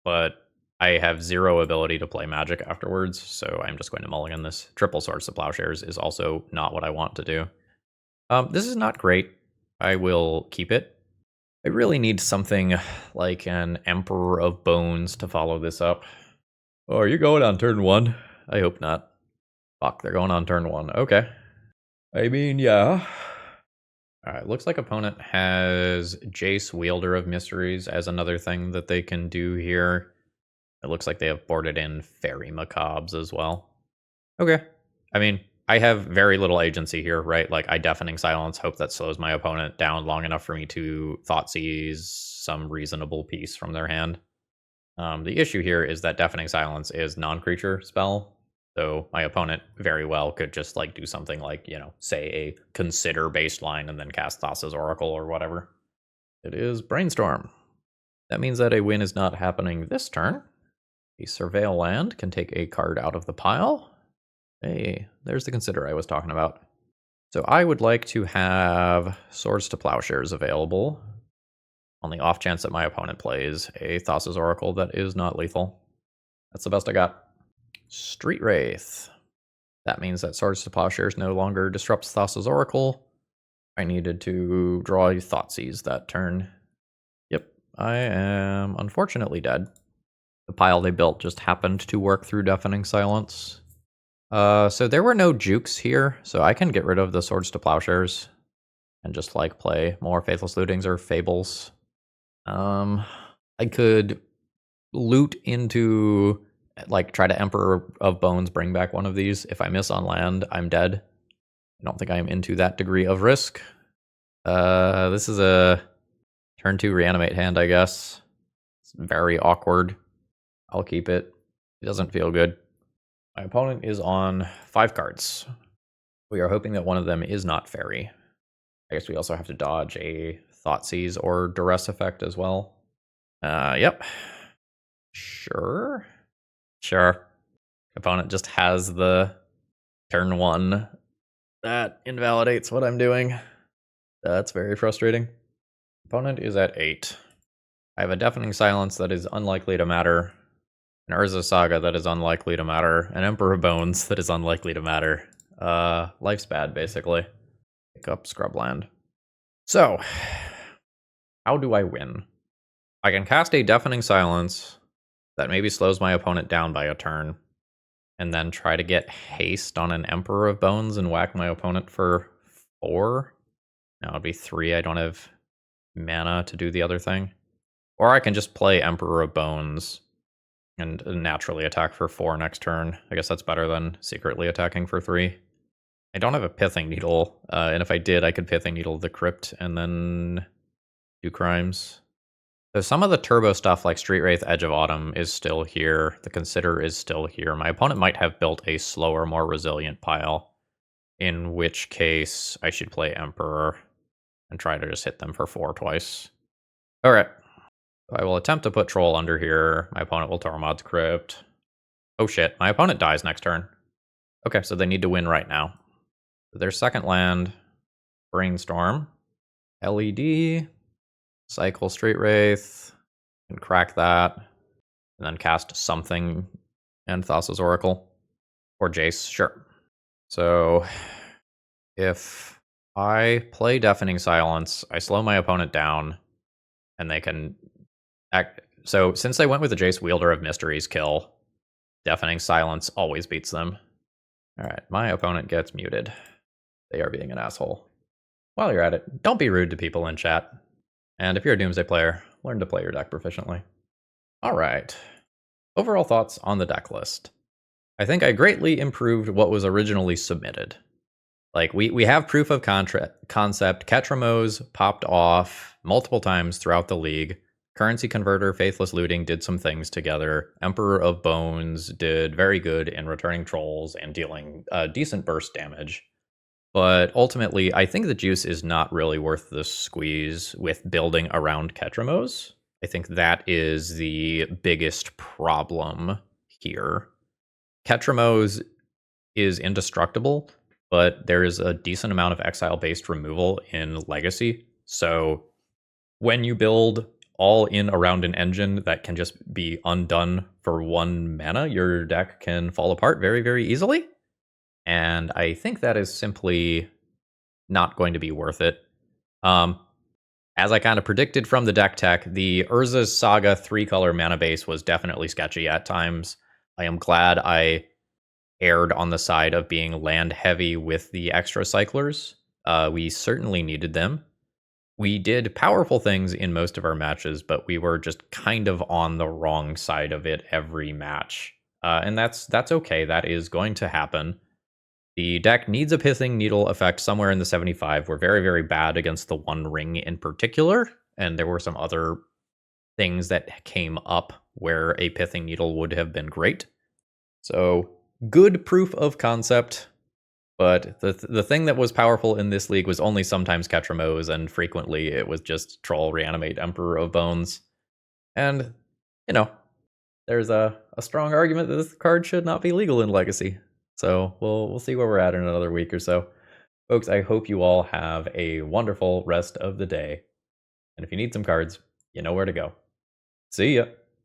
S1: but I have 0 ability to play Magic afterwards, so I'm just going to mulligan this. Triple Swords to Plowshares is also not what I want to do. This is not great. I will keep it. I really need something like an Emperor of Bones to follow this up. Oh, are you going on turn 1? I hope not. Fuck, they're going on turn 1. Okay. I mean, yeah. Alright, looks like opponent has Jace, Wielder of Mysteries as another thing that they can do here. It looks like they have boarded in Fairy Macabres as well. Okay. I mean, I have very little agency here, right? Like, I Deafening Silence, hope that slows my opponent down long enough for me to Thoughtseize some reasonable piece from their hand. The issue here is that Deafening Silence is non-creature spell, so my opponent very well could just, like, do something like, you know, say a Consider baseline and then cast Thassa's Oracle or whatever. It is Brainstorm. That means that a win is not happening this turn. A Surveil land can take a card out of the pile. Hey, there's the Consider I was talking about. So I would like to have Swords to Plowshares available on the off chance that my opponent plays a Thassa's Oracle that is not lethal. That's the best I got. Street Wraith. That means that Swords to Plowshares no longer disrupts Thassa's Oracle. I needed to draw a Thoughtseize that turn. Yep, I am unfortunately dead. The pile they built just happened to work through Deafening Silence. So there were no jukes here, so I can get rid of the Swords to Plowshares and just, like, play more Faithless Lootings or Fables. I could loot into, like, try to Emperor of Bones, bring back one of these. If I miss on land, I'm dead. I don't think I am into that degree of risk. This is a turn 2 reanimate hand, I guess. It's very awkward. I'll keep it. It doesn't feel good. My opponent is on 5 cards. We are hoping that one of them is not Fairy. I guess we also have to dodge a Thoughtseize or Duress effect as well. Yep. Sure. Opponent just has the turn 1. That invalidates what I'm doing. That's very frustrating. Opponent is at 8. I have a Deafening Silence that is unlikely to matter. An Urza Saga that is unlikely to matter. An Emperor of Bones that is unlikely to matter. Life's bad, basically. Pick up Scrubland. So, how do I win? I can cast a Deafening Silence that maybe slows my opponent down by a turn, and then try to get haste on an Emperor of Bones and whack my opponent for 4. Now it'd be 3. I don't have mana to do the other thing. Or I can just play Emperor of Bones and naturally attack for 4 next turn. I guess that's better than secretly attacking for 3. I don't have a Pithing Needle, and if I did, I could Pithing Needle the Crypt and then do crimes. So some of the turbo stuff like Street Wraith, Edge of Autumn is still here. The Consider is still here. My opponent might have built a slower, more resilient pile, in which case I should play Emperor and try to just hit them for 4 twice. Alright. I will attempt to put Troll under here. My opponent will Tormod's Crypt. Oh shit, my opponent dies next turn. Okay, so they need to win right now. Their second land, Brainstorm, LED, cycle Street Wraith, and crack that, and then cast something and Thassa's Oracle. Or Jace, sure. So, if I play Deafening Silence, I slow my opponent down, and they can act. So, since they went with the Jace Wielder of Mysteries kill, Deafening Silence always beats them. Alright, my opponent gets muted. They are being an asshole. While you're at it, don't be rude to people in chat. And if you're a Doomsday player, learn to play your deck proficiently. Alright. Overall thoughts on the deck list. I think I greatly improved what was originally submitted. Like, we have proof of concept. Ketramose popped off multiple times throughout the league. Currency Converter, Faithless Looting did some things together. Emperor of Bones did very good in returning trolls and dealing decent burst damage. But ultimately, I think the juice is not really worth the squeeze with building around Ketramose. I think that is the biggest problem here. Ketramose is indestructible, but there is a decent amount of exile-based removal in Legacy. So when you build all in around an engine that can just be undone for 1 mana, your deck can fall apart very, very easily. And I think that is simply not going to be worth it. As I kind of predicted from the deck tech, the Urza's Saga 3-color mana base was definitely sketchy at times. I am glad I erred on the side of being land heavy with the extra cyclers. We certainly needed them. We did powerful things in most of our matches, but we were just kind of on the wrong side of it every match. And that's okay. That is going to happen. The deck needs a Pithing Needle effect somewhere in the 75. We're very, very bad against the One Ring in particular, and there were some other things that came up where a Pithing Needle would have been great. So, good proof of concept, but the thing that was powerful in this league was only sometimes Ketramose, and frequently it was just Troll Reanimate Emperor of Bones. And, you know, there's a strong argument that this card should not be legal in Legacy. So we'll see where we're at in another week or so. Folks, I hope you all have a wonderful rest of the day. And if you need some cards, you know where to go. See ya.